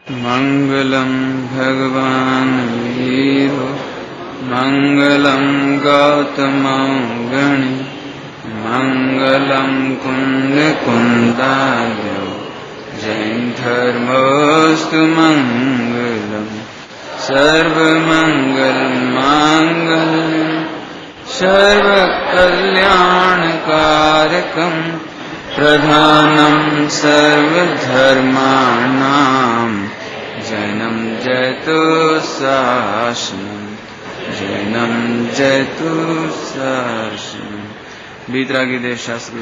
मंगलम भगवान वीरो मंगलम गौतमौगणि मंगलम कुंद कुंदार्यो जैन धर्मोस्तु मंगलम सर्वमंगल मांगल्यम सर्वकल्याणकारकम प्रधानम सर्वधर्माणां जैनं जयतु शासनम् जैनं जयतु शासनम्। वीतरागी देव शास्त्र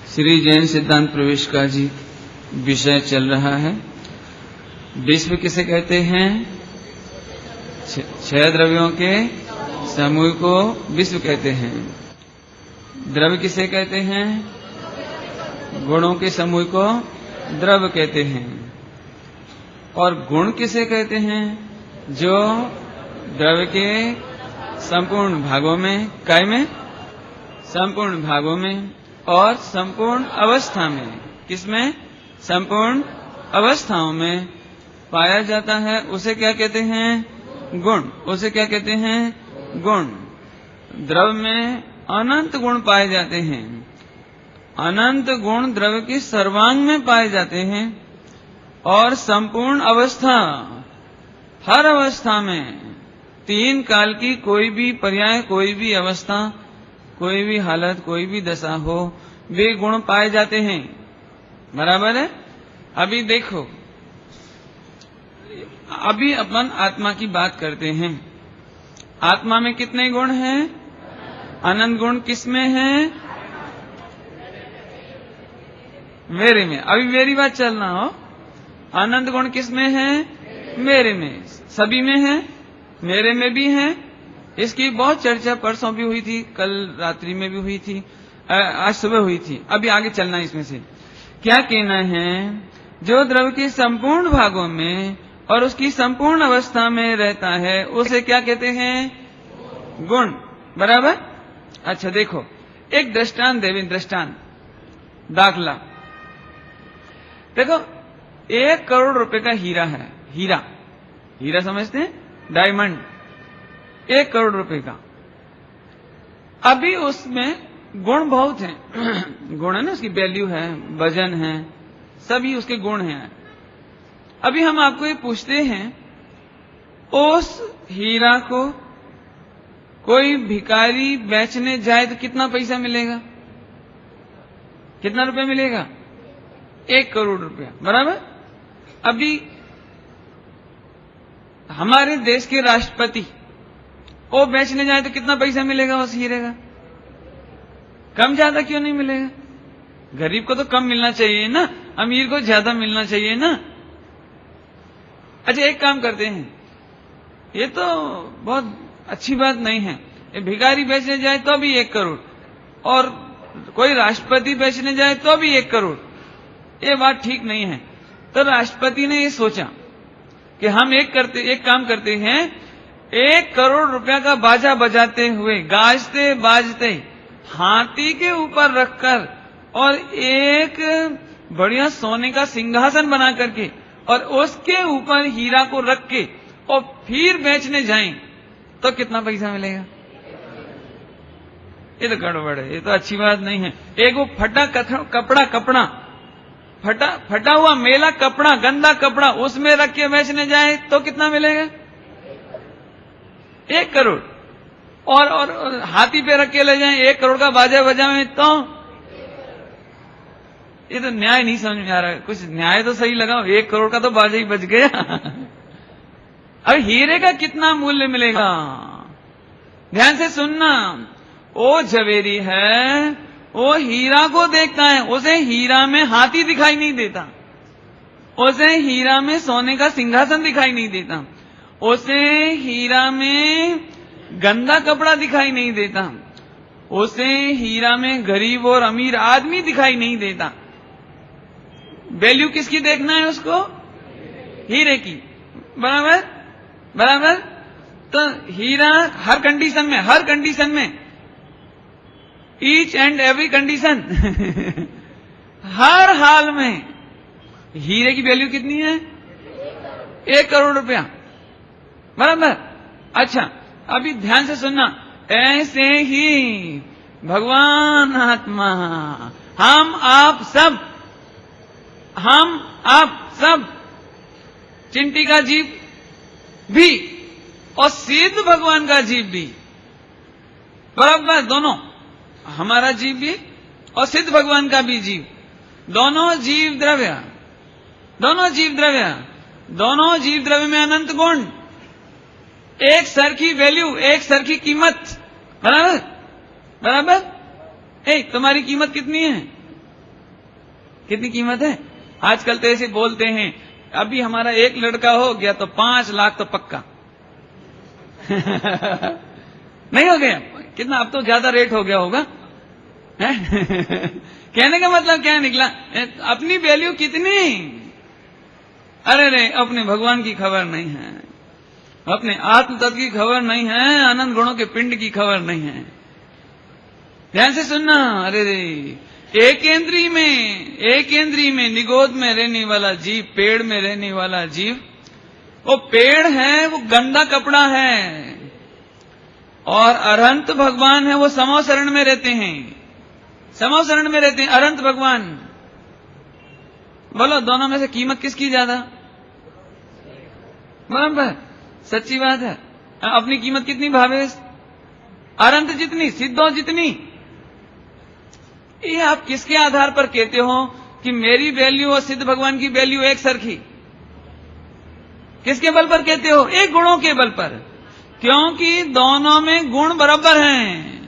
श्री जैन सिद्धांत प्रवेश का जी विषय चल रहा है। विश्व किसे कहते हैं? छह द्रव्यों के समूह को विश्व कहते हैं। द्रव्य किसे कहते हैं? गुणों के समूह को द्रव्य कहते हैं। और गुण किसे कहते हैं? जो द्रव्य के संपूर्ण भागों में, काय में? संपूर्ण भागों में और संपूर्ण अवस्था में, किसमें? संपूर्ण अवस्थाओं में पाया जाता है, उसे क्या कहते हैं? गुण। उसे क्या कहते हैं? गुण। द्रव्य में अनंत गुण पाए जाते हैं। अनंत गुण द्रव्य के सर्वांग में पाए जाते हैं और संपूर्ण अवस्था, हर अवस्था में, तीन काल की कोई भी पर्याय, कोई भी अवस्था, कोई भी हालत, कोई भी दशा हो, वे गुण पाए जाते हैं। बराबर है? अभी देखो, अभी अपन आत्मा की बात करते हैं। आत्मा में कितने गुण हैं? अनंत गुण किसमें हैं? मेरे में। अभी मेरी बात चलना हो। अनंत गुण किसमें हैं? मेरे में। सभी में हैं, मेरे में भी हैं। इसकी बहुत चर्चा परसों भी हुई थी, कल रात्रि में भी हुई थी, आज सुबह हुई थी। अभी आगे चलना इसमें से। क्या कहना है? जो द्रव्य के संपूर्ण भागों में और उसकी संपूर्ण अवस्था में रहता है, उसे क्या कहते हैं? गुण। बराबर? अच्छा देखो, एक दृष्टांत देवी, दृष्टांत, दाखला। देखो, 1 करोड़ रुपए का हीरा है। हीरा, हीरा समझते हैं? डायमंड। 1 करोड़ रुपए का। अभी उसमें गुण बहुत हैं। गुण है ना, उसकी वैल्यू है, वजन है, सभी उसके गुण हैं। अभी हम आपको ये पूछते हैं, उस हीरा को कोई भिखारी बेचने जाए तो कितना पैसा मिलेगा? कितना रुपया मिलेगा? 1 करोड़ रुपया। बराबर? अभी हमारे देश के राष्ट्रपति वो बेचने जाए तो कितना पैसा मिलेगा उस हीरे का? कम ज्यादा क्यों नहीं मिलेगा? गरीब को तो कम मिलना चाहिए ना, अमीर को ज्यादा मिलना चाहिए ना। अच्छा, एक काम करते हैं, ये तो बहुत अच्छी बात नहीं है। भिखारी बेचने जाए तो भी 1 करोड़, और कोई राष्ट्रपति बेचने जाए तो भी 1 करोड़। ये बात ठीक नहीं है। तो राष्ट्रपति ने ये सोचा कि हम एक काम करते हैं, 1 करोड़ रुपया का बाजा बजाते हुए, गाजते बाजते, हाथी के ऊपर रखकर और एक बढ़िया सोने का सिंहासन बना करके और उसके ऊपर हीरा को रख के और फिर बेचने जाएं तो कितना पैसा मिलेगा? ये तो गड़बड़ है, ये तो अच्छी बात नहीं है। एक वो फटा हुआ मेला कपड़ा, गंदा कपड़ा, उसमें रख के बेचने जाए तो कितना मिलेगा? 1 करोड़। और हाथी पे रख के ले जाएं, 1 करोड़ का बाजा बजाएं तो ये तो न्याय नहीं समझ में आ रहा है। कुछ न्याय तो सही लगाओ। 1 करोड़ का तो बाजा ही बच गया। अब हीरे का कितना मूल्य मिलेगा? ध्यान से सुनना। वो झवेरी है, वो हीरा को देखता है, उसे हीरा में हाथी दिखाई नहीं देता, उसे हीरा में सोने का सिंहासन दिखाई नहीं देता, उसे हीरा में गंदा कपड़ा दिखाई नहीं देता, उसे हीरा में गरीब और अमीर आदमी दिखाई नहीं देता। वैल्यू किसकी देखना है उसको? हीरे की। बराबर? बराबर? तो हीरा हर कंडीशन में, ईच एंड एवरी कंडीशन, हर हाल में हीरे की वैल्यू कितनी है? 1 करोड़ रुपया, बराबर। अच्छा, अभी ध्यान से सुनना, ऐसे ही भगवान आत्मा, हम आप सब चिंटी का जीव भी और सिद्ध भगवान का जीव भी, बराबर, दोनों, हमारा जीव भी और सिद्ध भगवान का भी जीव, दोनों जीव द्रव्य में अनंत गुण, एक सर की वैल्यू, एक सर की कीमत, बराबर। तुम्हारी कीमत कितनी है? कितनी कीमत है? आजकल तो ऐसे बोलते हैं, अभी हमारा एक लड़का हो गया तो 5 लाख तो पक्का नहीं हो गया? कितना, अब तो ज्यादा रेट हो गया होगा कहने का मतलब क्या निकला? अपनी वैल्यू कितनी? अरे रे, अपने भगवान की खबर नहीं है, अपने आत्म तत्व की खबर नहीं है, अनंत गुणों के पिंड की खबर नहीं है। ध्यान से सुनना। अरे रे, एक इंद्री में निगोद में रहने वाला जीव, पेड़ में रहने वाला जीव, वो पेड़ है, वो गंदा कपड़ा है, और अरहंत भगवान है, वो समो शरण में रहते हैं, अरहंत भगवान। बोलो, दोनों में से कीमत किसकी ज्यादा? बराबर, सच्ची बात है। अपनी कीमत कितनी भावेश? अरहंत जितनी, सिद्धों जितनी। ये आप किसके आधार पर कहते हो कि मेरी वैल्यू और सिद्ध भगवान की वैल्यू एक सरखी? किसके बल पर कहते हो? एक गुणों के बल पर, क्योंकि दोनों में गुण बराबर हैं।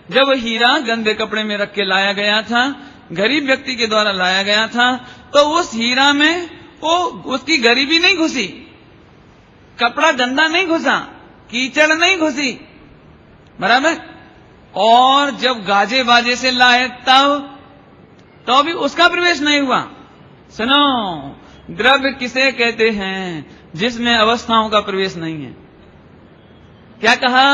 जब हीरा गंदे कपड़े में रख के लाया गया था, गरीब व्यक्ति के द्वारा लाया गया था, तो उस हीरा में वो उसकी गरीबी नहीं घुसी, कपड़ा गंदा नहीं घुसा, कीचड़ नहीं घुसी, बराबर। और जब गाजे बाजे से लाए तो भी उसका प्रवेश नहीं हुआ। सुनो, द्रव्य किसे कहते हैं? जिसमें अवस्थाओं का प्रवेश नहीं है। क्या कहा?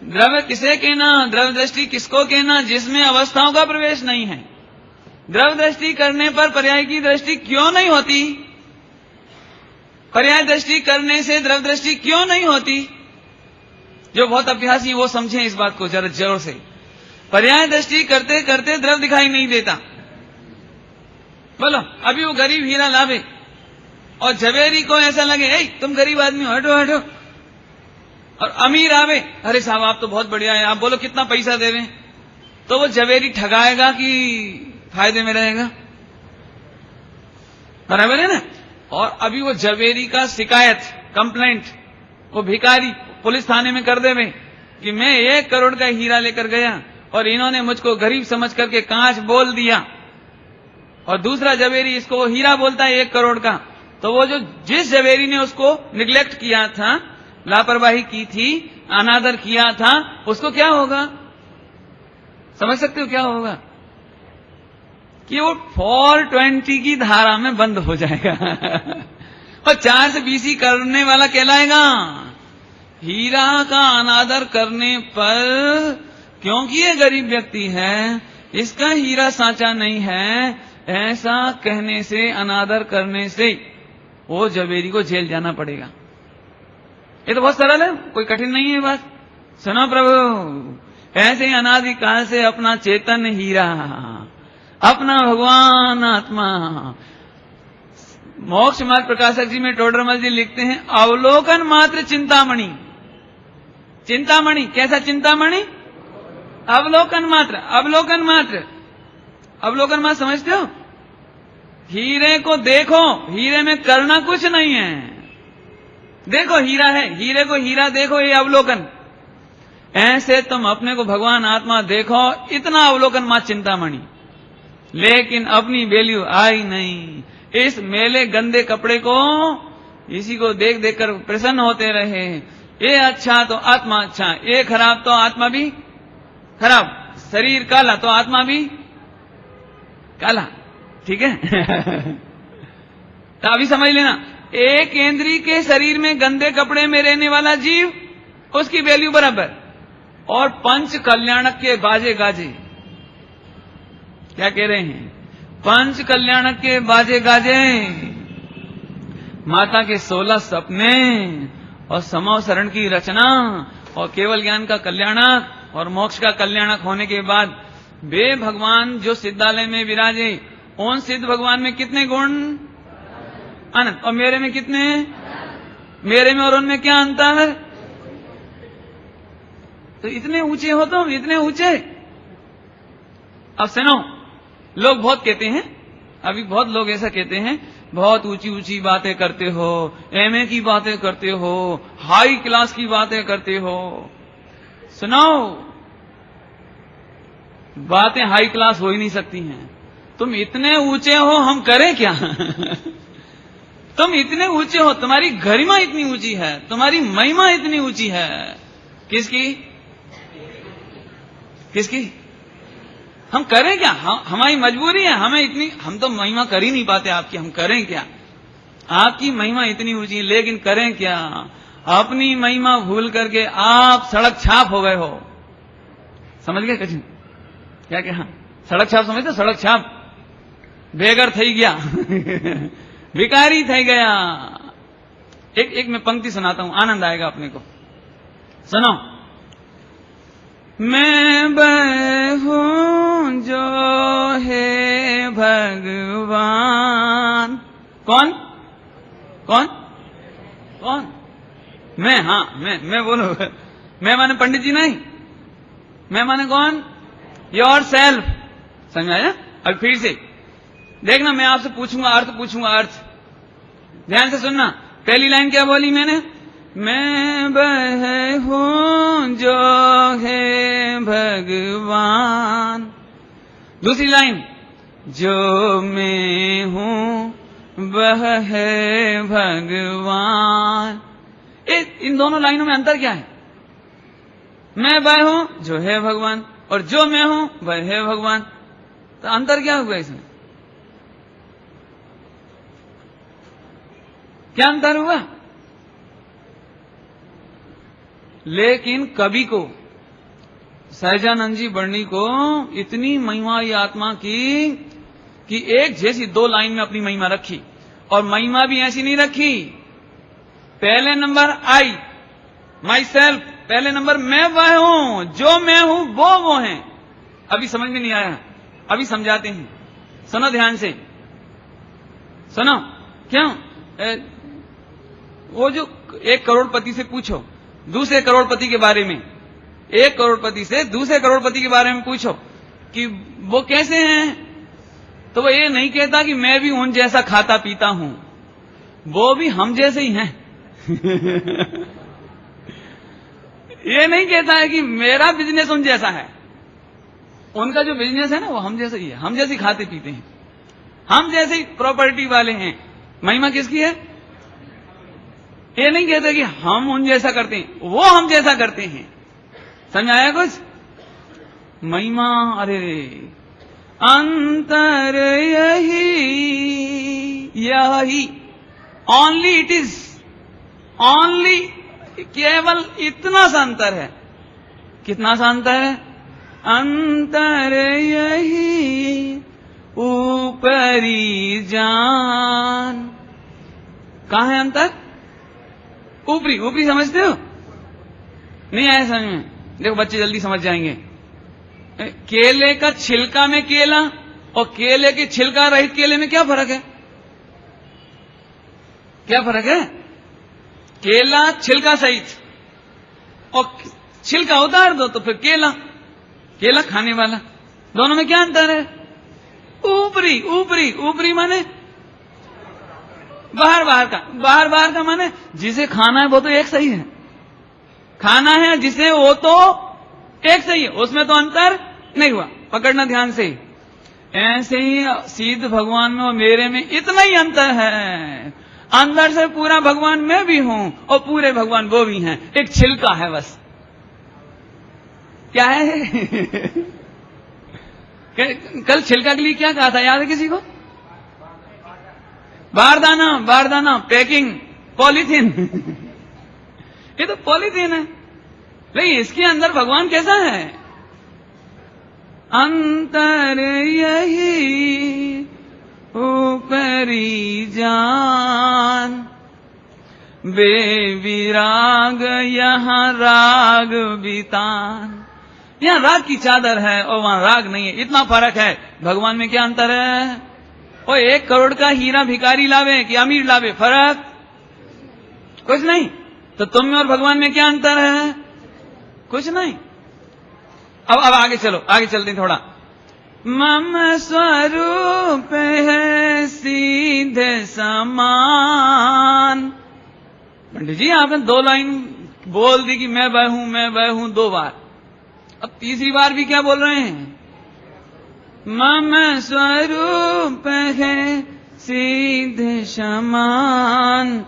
द्रव्य किसे कहना? द्रव्य दृष्टि किसको कहना? जिसमें अवस्थाओं का प्रवेश नहीं है। द्रव्य दृष्टि करने पर पर्याय की दृष्टि क्यों नहीं होती? पर्याय दृष्टि करने से द्रव्य दृष्टि क्यों नहीं होती? जो बहुत अभ्यासी वो समझें इस बात को जरा जोर से। पर्याय दृष्टि करते करते द्रव्य दिखाई नहीं देता। बोलो, अभी वो गरीब हीरा लावे और झवेरी को ऐसा लगे, ए तुम गरीब आदमी हो, हटो हटो। और अमीर आवे, अरे साहब आप तो बहुत बढ़िया है, आप बोलो कितना पैसा दे रहे हैं? तो वो झवेरी ठगाएगा कि फायदे में रहेगा? बराबर है ना। और अभी वो झवेरी का शिकायत, कंप्लेंट, वो भिखारी पुलिस थाने में कर देवे कि मैं 1 करोड़ का हीरा लेकर गया और इन्होंने मुझको गरीब समझ करके कांच बोल दिया, और दूसरा झवेरी इसको वो हीरा बोलता है 1 करोड़ का। तो वो जो जिस झवेरी ने उसको निग्लेक्ट किया था, लापरवाही की थी, अनादर किया था, उसको क्या होगा? समझ सकते हो क्या होगा? कि वो 420 की धारा में बंद हो जाएगा और 4 से 20 करने वाला कहलाएगा। हीरा का अनादर करने पर, क्योंकि ये गरीब व्यक्ति है, इसका हीरा साचा नहीं है, ऐसा कहने से, अनादर करने से वो झवेरी को जेल जाना पड़ेगा। ये तो बहुत सरल है, कोई कठिन नहीं है बात। सुनो प्रभु, ऐसे ही अनादिकाल से अपना चेतन हीरा, अपना भगवान आत्मा, मोक्ष मार्ग प्रकाशक जी में टोडरमल जी लिखते हैं, अवलोकन मात्र चिंतामणि। चिंतामणि कैसा चिंतामणि? अवलोकन मात्र, अवलोकन मात्र। अवलोकन मात्र समझते हो? हीरे को देखो, हीरे में करना कुछ नहीं है। देखो हीरा है, हीरे को हीरा देखो, ये अवलोकन। ऐसे तुम अपने को भगवान आत्मा देखो, इतना अवलोकन मात्र चिंतामणि। लेकिन अपनी वैल्यू आई नहीं। इस मेले गंदे कपड़े को, इसी को देख देख कर प्रसन्न होते रहे। ये अच्छा तो आत्मा अच्छा, ये खराब तो आत्मा भी खराब, शरीर काला तो आत्मा भी काला। ठीक है तो अभी समझ लेना, एक इंद्री के शरीर में गंदे कपड़े में रहने वाला जीव, उसकी वैल्यू बराबर। और पंच कल्याणक के बाजे गाजे, क्या कह रहे हैं? पंच कल्याणक के बाजे गाजे, माता के 16 सपने और समव शरण की रचना और केवल ज्ञान का कल्याणक और मोक्ष का कल्याणक होने के बाद वे भगवान जो सिद्धालय में विराजे, उन सिद्ध भगवान में कितने गुण? अनंत। और मेरे में कितने? मेरे में और उनमें क्या अंतर? तो इतने ऊंचे हो तुम, इतने ऊंचे। अब सुनो, लोग बहुत कहते हैं, अभी बहुत लोग ऐसा कहते हैं, बहुत ऊंची ऊंची बातें करते हो, एमए की बातें करते हो, हाई क्लास की बातें करते हो। सुनो, बातें हाई क्लास हो ही नहीं सकती हैं। तुम इतने ऊंचे हो, हम करें क्या? तुम इतने ऊंचे हो, तुम्हारी गरिमा इतनी ऊंची है, तुम्हारी महिमा इतनी ऊंची है। किसकी? किसकी? हम करें क्या? हमारी मजबूरी है, हमें इतनी, हम तो महिमा कर ही नहीं पाते आपकी, हम करें क्या? आपकी महिमा इतनी ऊंची, लेकिन करें क्या? अपनी महिमा भूल करके आप सड़क छाप हो गए हो। समझ गए? कठिन क्या क्या? सड़क छाप समझते? सड़क छाप बेगर थई गया भिकारी थई गया। एक मैं पंक्ति सुनाता हूं, आनंद आएगा अपने को। सुनो। मैं वह हूं जो है भगवान। कौन? कौन? कौन? मैं। हाँ, मैं बोलो। मैं माने पंडित जी नहीं, मैं माने कौन? Your self. समझ आया? अब फिर से देखना, मैं आपसे पूछूंगा, अर्थ पूछूंगा, अर्थ ध्यान से सुनना। पहली लाइन क्या बोली मैंने? मैं वह हूं जो है भगवान। दूसरी लाइन, जो मैं हूं वह है भगवान। इन दोनों लाइनों में अंतर क्या है? मैं वह हूं जो है भगवान और जो मैं हूं वह है भगवान। तो अंतर क्या हुआ इसमें? क्या अंतर हुआ? लेकिन कवि को, सहजानंद जी बर्णी को इतनी महिमा ये आत्मा की कि एक जैसी दो लाइन में अपनी महिमा रखी। और महिमा भी ऐसी नहीं रखी, पहले नंबर आई माई सेल्फ, पहले नंबर मैं वह हूं, जो मैं हूं वो हैं। अभी समझ में नहीं आया, अभी समझाते हैं। सुनो ध्यान से, सुनो। क्यों? वो जो 1 करोड़पति से पूछो दूसरे करोड़पति के बारे में, 1 करोड़पति से दूसरे करोड़पति के बारे में पूछो कि वो कैसे हैं, तो वो ये नहीं कहता कि मैं भी उन जैसा खाता पीता हूं, वो भी हम जैसे ही हैं। ये नहीं कहता है कि मेरा बिजनेस उन जैसा है। उनका जो बिजनेस है ना, वो हम जैसा ही है, हम जैसे खाते पीते हैं, हम जैसे ही प्रॉपर्टी वाले हैं। महिमा किसकी है? ये नहीं कहते कि हम उन जैसा करते हैं, वो हम जैसा करते हैं। समझ आया कुछ? महिमा, अरे अंतर यही ओनली, इट इज ओनली, केवल इतना सा अंतर है। कितना सा अंतर है? अंतर यही ऊपरी जान। कहां है अंतर? ऊपरी। ऊपरी समझते हो? नहीं आया समझ में? देखो बच्चे जल्दी समझ जाएंगे। केले का छिलका में केला और केले के छिलका रहित केले में क्या फर्क है? क्या फर्क है? केला छिलका सहित, और छिलका उतार दो तो फिर केला, केला खाने वाला। दोनों में क्या अंतर है? ऊपरी। ऊपरी ऊपरी माने बाहर बाहर का, बाहर बाहर का माने जिसे खाना है वो तो एक सही है, खाना है जिसे वो तो एक सही है, उसमें तो अंतर नहीं हुआ। पकड़ना ध्यान से। ऐसे ही सिद्ध भगवान में और मेरे में इतना ही अंतर है। अंदर से पूरा भगवान मैं भी हूं और पूरे भगवान वो भी हैं, एक छिलका है बस। क्या है? कल छिलका के लिए क्या कहा था, याद है किसी को? बारदाना, बारदाना, पैकिंग, पॉलीथीन। ये तो पॉलीथीन है, लेकिन इसके अंदर भगवान कैसा है? अंतर यही ऊपरी जान, बेविराग यहाँ राग बितान। यहाँ राग की चादर है और वहां राग नहीं है, इतना फर्क है। भगवान में क्या अंतर है? ओ 1 करोड़ का हीरा भिखारी लावे कि अमीर लावे, फर्क कुछ नहीं। तो तुम में और भगवान में क्या अंतर है? कुछ नहीं। अब आगे चलो, आगे चलते हैं थोड़ा। मम स्वरूप है सीधे समान। पंडित जी आपने 2 लाइन बोल दी कि मैं वह हूं 2 बार, अब तीसरी बार भी क्या बोल रहे हैं? मम स्वरूप है सीधे समान,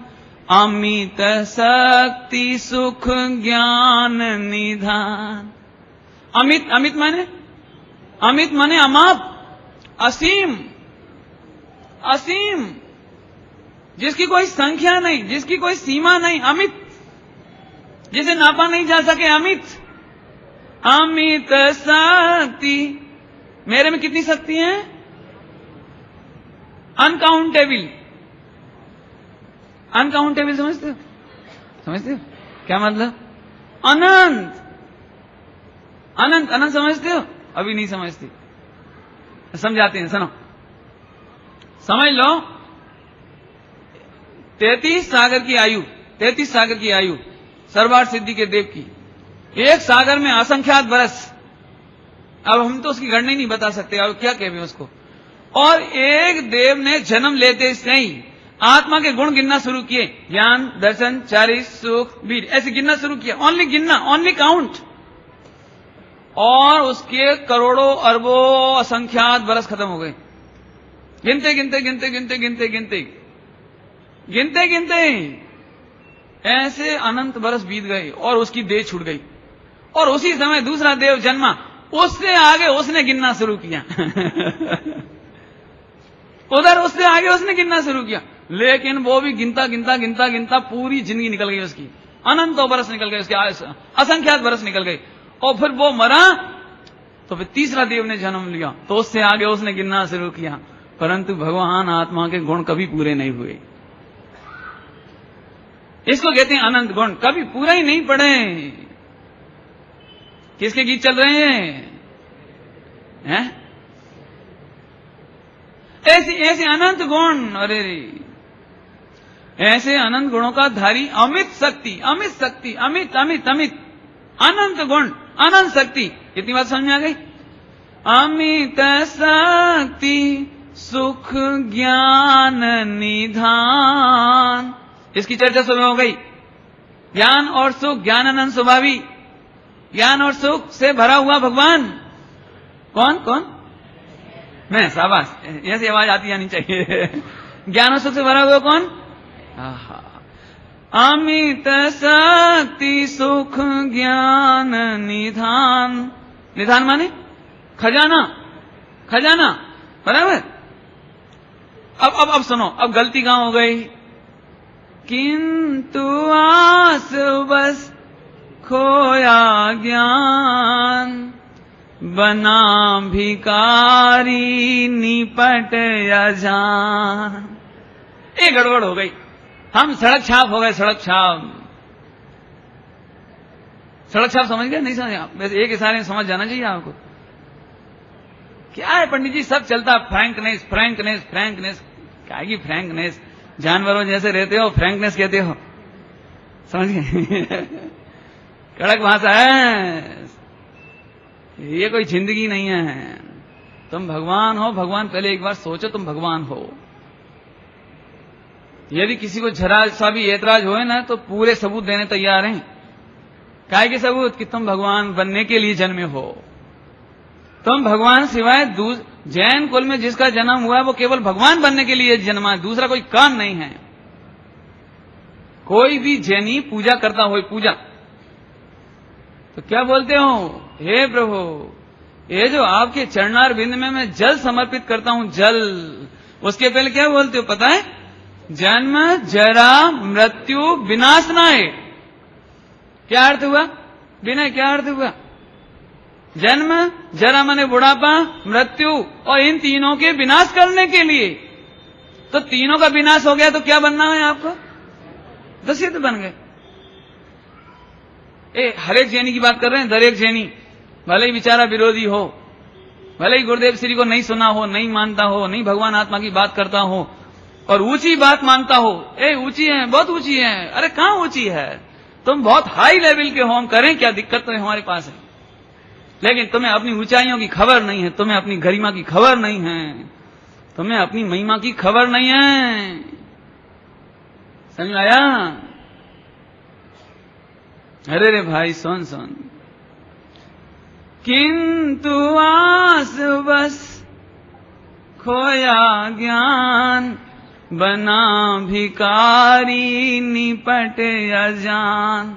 अमित शक्ति सुख ज्ञान निधान। अमित, अमित माने अमाप, असीम, असीम, जिसकी कोई संख्या नहीं, जिसकी कोई सीमा नहीं, अमित, जिसे नापा नहीं जा सके, अमित। अमित शक्ति, मेरे में कितनी शक्ति है? अनकाउंटेबल। अनकाउंटेबल समझते हो? समझते हो क्या मतलब? अनंत, अनंत, अनंत समझते हो? अभी नहीं समझते, समझाते हैं, सुनो। समझ लो 33 सागर की आयु, 33 सागर की आयु सर्वार्थ सिद्धि के देव की, एक सागर में असंख्यात बरस। अब हम तो उसकी गणना ही नहीं बता सकते, अब क्या कहते हैं उसको। और एक देव ने जन्म लेते से ही आत्मा के गुण गिनना शुरू किए, ज्ञान, दर्शन, चारित्र, सुख, वीर, ऐसे गिनना शुरू किया। ओनली गिनना, ओनली काउंट। और उसके करोड़ों अरबों असंख्यात बरस खत्म हो गए। गिनते गिनते गिनते गिनते गिनते गिनते गिनते गिनते ऐसे अनंत बरस बीत गए और उसकी देह छूट गई। और उसी समय दूसरा देव जन्मा, उससे आगे उसने गिनना शुरू किया। उधर उससे आगे उसने गिनना शुरू किया, लेकिन वो भी गिनता गिनता गिनता गिनता पूरी जिंदगी निकल गई उसकी, अनंतों बरस निकल गए उसके, असंख्यात बरस निकल गए। और फिर वो मरा तो फिर तीसरा देव ने जन्म लिया, तो उससे आगे उसने गिनना शुरू किया। परंतु भगवान आत्मा के गुण कभी पूरे नहीं हुए। इसको कहते हैं अनंत गुण, कभी पूरा ही नहीं पड़े। किसके गीत चल रहे हैं? ऐसे अनंत गुण, अरे ऐसे अनंत गुणों का धारी, अमित शक्ति, अमित शक्ति, अमित अमित अमित, अनंत गुण, अनंत शक्ति। इतनी बात समझ में आ गई? अमित शक्ति सुख ज्ञान निधान, इसकी चर्चा सुबह हो गई। ज्ञान और सुख, ज्ञानानंद स्वभावी, ज्ञान और सुख से भरा हुआ भगवान। कौन कौन? मैं, शाबाश, ऐसी आवाज आती आनी चाहिए। ज्ञान और सुख से भरा हुआ कौन? अमित शक्ति सुख ज्ञान निधान। निधान माने खजाना, खजाना, बराबर। अब सुनो, अब गलती कहां हो गई? किंतु आस बस खोया ज्ञान, बना भिकारी निपट अजान। ये गड़बड़ हो गई, हम सड़क छाप हो गए, सड़क छाप। सड़क छाप समझ गए? नहीं समझ आप? वैसे एक इशारे में समझ जाना चाहिए आपको। क्या है पंडित जी, सब चलता फ्रैंकनेस फ्रैंकनेस फ्रैंकनेस। क्या की फ्रैंकनेस? जानवरों जैसे रहते हो, फ्रैंकनेस कहते हो, समझ गए? कड़क भाषा है, ये कोई जिंदगी नहीं है। तुम भगवान हो, भगवान पहले एक बार सोचो तुम भगवान हो। यदि किसी को जरा सा भी ऐतराज होए ना, तो पूरे सबूत देने तैयार हैं। काहे के सबूत? कि तुम भगवान बनने के लिए जन्मे हो। तुम भगवान सिवाय जैन कुल में जिसका जन्म हुआ वो केवल भगवान बनने के लिए जन्मा है, दूसरा कोई काम नहीं है। कोई भी जैनी पूजा करता हो, पूजा तो क्या बोलते हो? हे प्रभु, ये जो आपके चरणार बिंद में मैं जल समर्पित करता हूं, जल, उसके पहले क्या बोलते हो पता है? जन्म जरा मृत्यु विनाशनाय। क्या अर्थ हुआ? विनय क्या अर्थ हुआ? जन्म, जरा माने बुढ़ापा, मृत्यु, और इन तीनों के विनाश करने के लिए तो तीनों का विनाश हो गया तो क्या बनना है आपको? तो सिद्ध बन गए। हर एक जैनी की बात कर रहे हैं, दर एक जैनी भले ही बेचारा विरोधी हो, भले ही गुरुदेव श्री को नहीं सुना हो, नहीं मानता हो, नहीं भगवान आत्मा की बात करता हो और ऊंची बात मानता हो, ऊंची है, बहुत ऊंची है। अरे कहां ऊंची है? तुम बहुत हाई लेवल के हो, हम करें क्या? दिक्कत तो हमारे पास है, लेकिन तुम्हें अपनी ऊंचाइयों की खबर नहीं है, तुम्हें अपनी गरिमा की खबर नहीं है, तुम्हें अपनी महिमा की खबर नहीं है। समझ में आया? अरे रे भाई सुन सुन। किंतु आस बस खोया ज्ञान, बना भिकारी निपट अजान।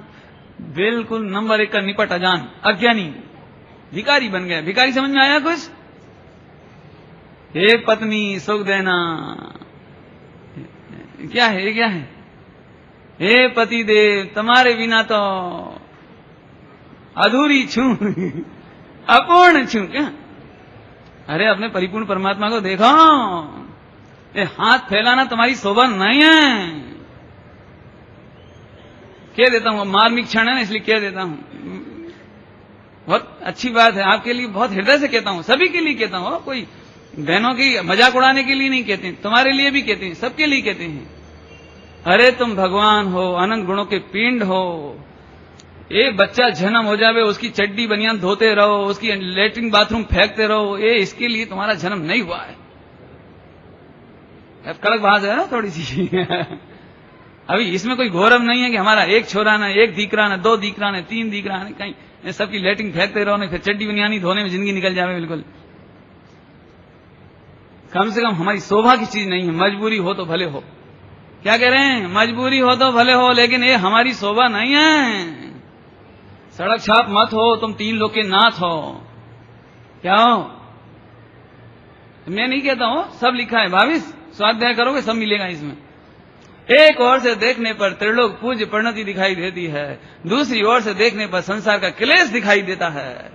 बिल्कुल नंबर 1 का निपट अजान, अज्ञानी भिकारी बन गया। भिकारी समझ में आया कुछ? हे पत्नी सुख देना, क्या है ये? क्या है? हे पति देव तुम्हारे बिना तो अधूरी छू, अपूर्ण छू। क्या? अरे अपने परिपूर्ण परमात्मा को देखो, ये हाथ फैलाना तुम्हारी शोभा नहीं है। कह देता हूं, मार्मिक क्षण है ना इसलिए कह देता हूं, बहुत अच्छी बात है आपके लिए, बहुत हृदय से कहता हूं, सभी के लिए कहता हूं। कोई बहनों की मजाक उड़ाने के लिए नहीं कहते, तुम्हारे लिए भी कहते हैं, सबके लिए कहते हैं। अरे तुम भगवान हो, अनंत गुणों के पिंड हो। एक बच्चा जन्म हो जावे, उसकी चड्डी बनियान धोते रहो, उसकी लेटरिन बाथरूम फेंकते रहो, ये इसके लिए तुम्हारा जन्म नहीं हुआ है। कड़क बात है ना थोड़ी सी। अभी इसमें कोई गौरव नहीं है कि हमारा एक छोरा ना, एक दीकरा ना, 2 दीकरा ना, 3 दीकरा ना, कहीं सबकी लेटरिन फेंकते रहो, फिर चड्डी बनियानी धोने में जिंदगी निकल जावे। बिल्कुल कम से कम हमारी शोभा की चीज नहीं है। मजबूरी हो तो भले हो, क्या कह रहे हैं? मजबूरी हो तो भले हो, लेकिन ये हमारी शोभा नहीं है। सड़क छाप मत हो, तुम 3 लोग के नाथ हो। क्या हो? मैं नहीं कहता हूं, सब लिखा है। भाविस स्वाध्याय करोगे सब मिलेगा इसमें। एक ओर से देखने पर त्रिलोक पूज्य परिणति दिखाई देती है, दूसरी ओर से देखने पर संसार का क्लेश दिखाई देता है।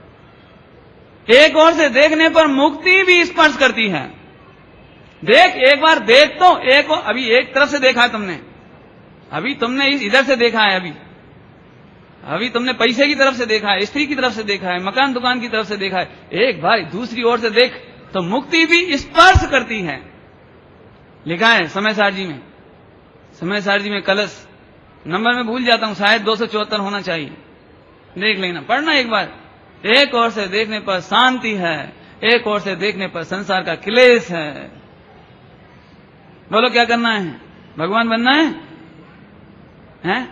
एक ओर से देखने पर मुक्ति भी स्पर्श करती है। देख, एक बार देख तो, अभी एक तरफ से देखा है तुमने, अभी तुमने इधर से देखा है, अभी तुमने पैसे की तरफ से देखा है, स्त्री की तरफ से देखा है, मकान दुकान की तरफ से देखा है। एक बार दूसरी ओर से देख तो मुक्ति भी स्पर्श करती है। लिखा है समय सार जी में, समय सार जी में कलश नंबर में भूल जाता हूं, शायद 274 होना चाहिए, देख लेना, पढ़ना एक बार। एक ओर से देखने पर शांति है, एक ओर से देखने पर संसार का क्लेश है। बोलो क्या करना है? भगवान बनना है? हैं?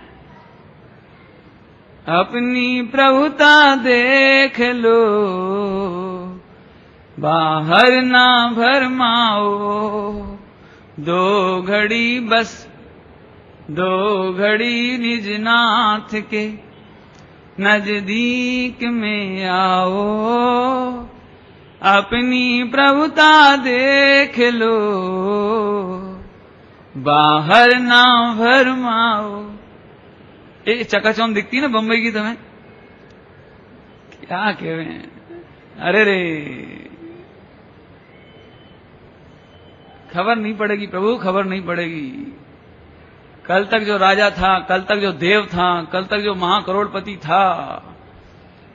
अपनी प्रभुता देख लो, बाहर ना भरमाओ, 2 घड़ी बस 2 घड़ी निज नाथ के नजदीक में आओ। अपनी प्रभुता देख लो, बाहर ना भरमाओ। ये चकाचौंध दिखती है ना बम्बई की तुम्हें, क्या कह रहे हैं? अरे रे, खबर नहीं पड़ेगी प्रभु, खबर नहीं पड़ेगी। कल तक जो राजा था, कल तक जो देव था, कल तक जो महाकरोड़पति था,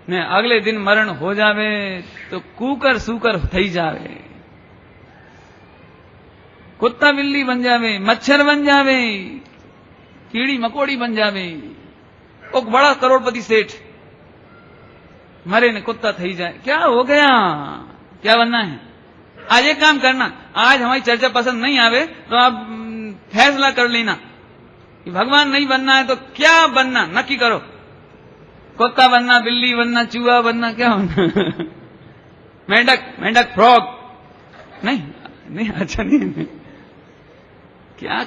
ने अगले दिन मरण हो जावे तो कूकर सूकर थई जावे, कुत्ता बिल्ली बन जावे, मच्छर बन जावे, कीड़ी मकोड़ी बन जावे। एक बड़ा करोड़पति सेठ मरे ने कुत्ता थई जाए, क्या हो गया? क्या बनना है? आज एक काम करना, आज हमारी चर्चा पसंद नहीं आवे तो आप फैसला कर लेना कि भगवान नहीं बनना है तो क्या बनना, नक्की करो। कुत्ता बनना, बिल्ली बनना, चूहा बनना, क्या बनना? मेंढक, फ्रॉग? नहीं, अच्छा नहीं। क्या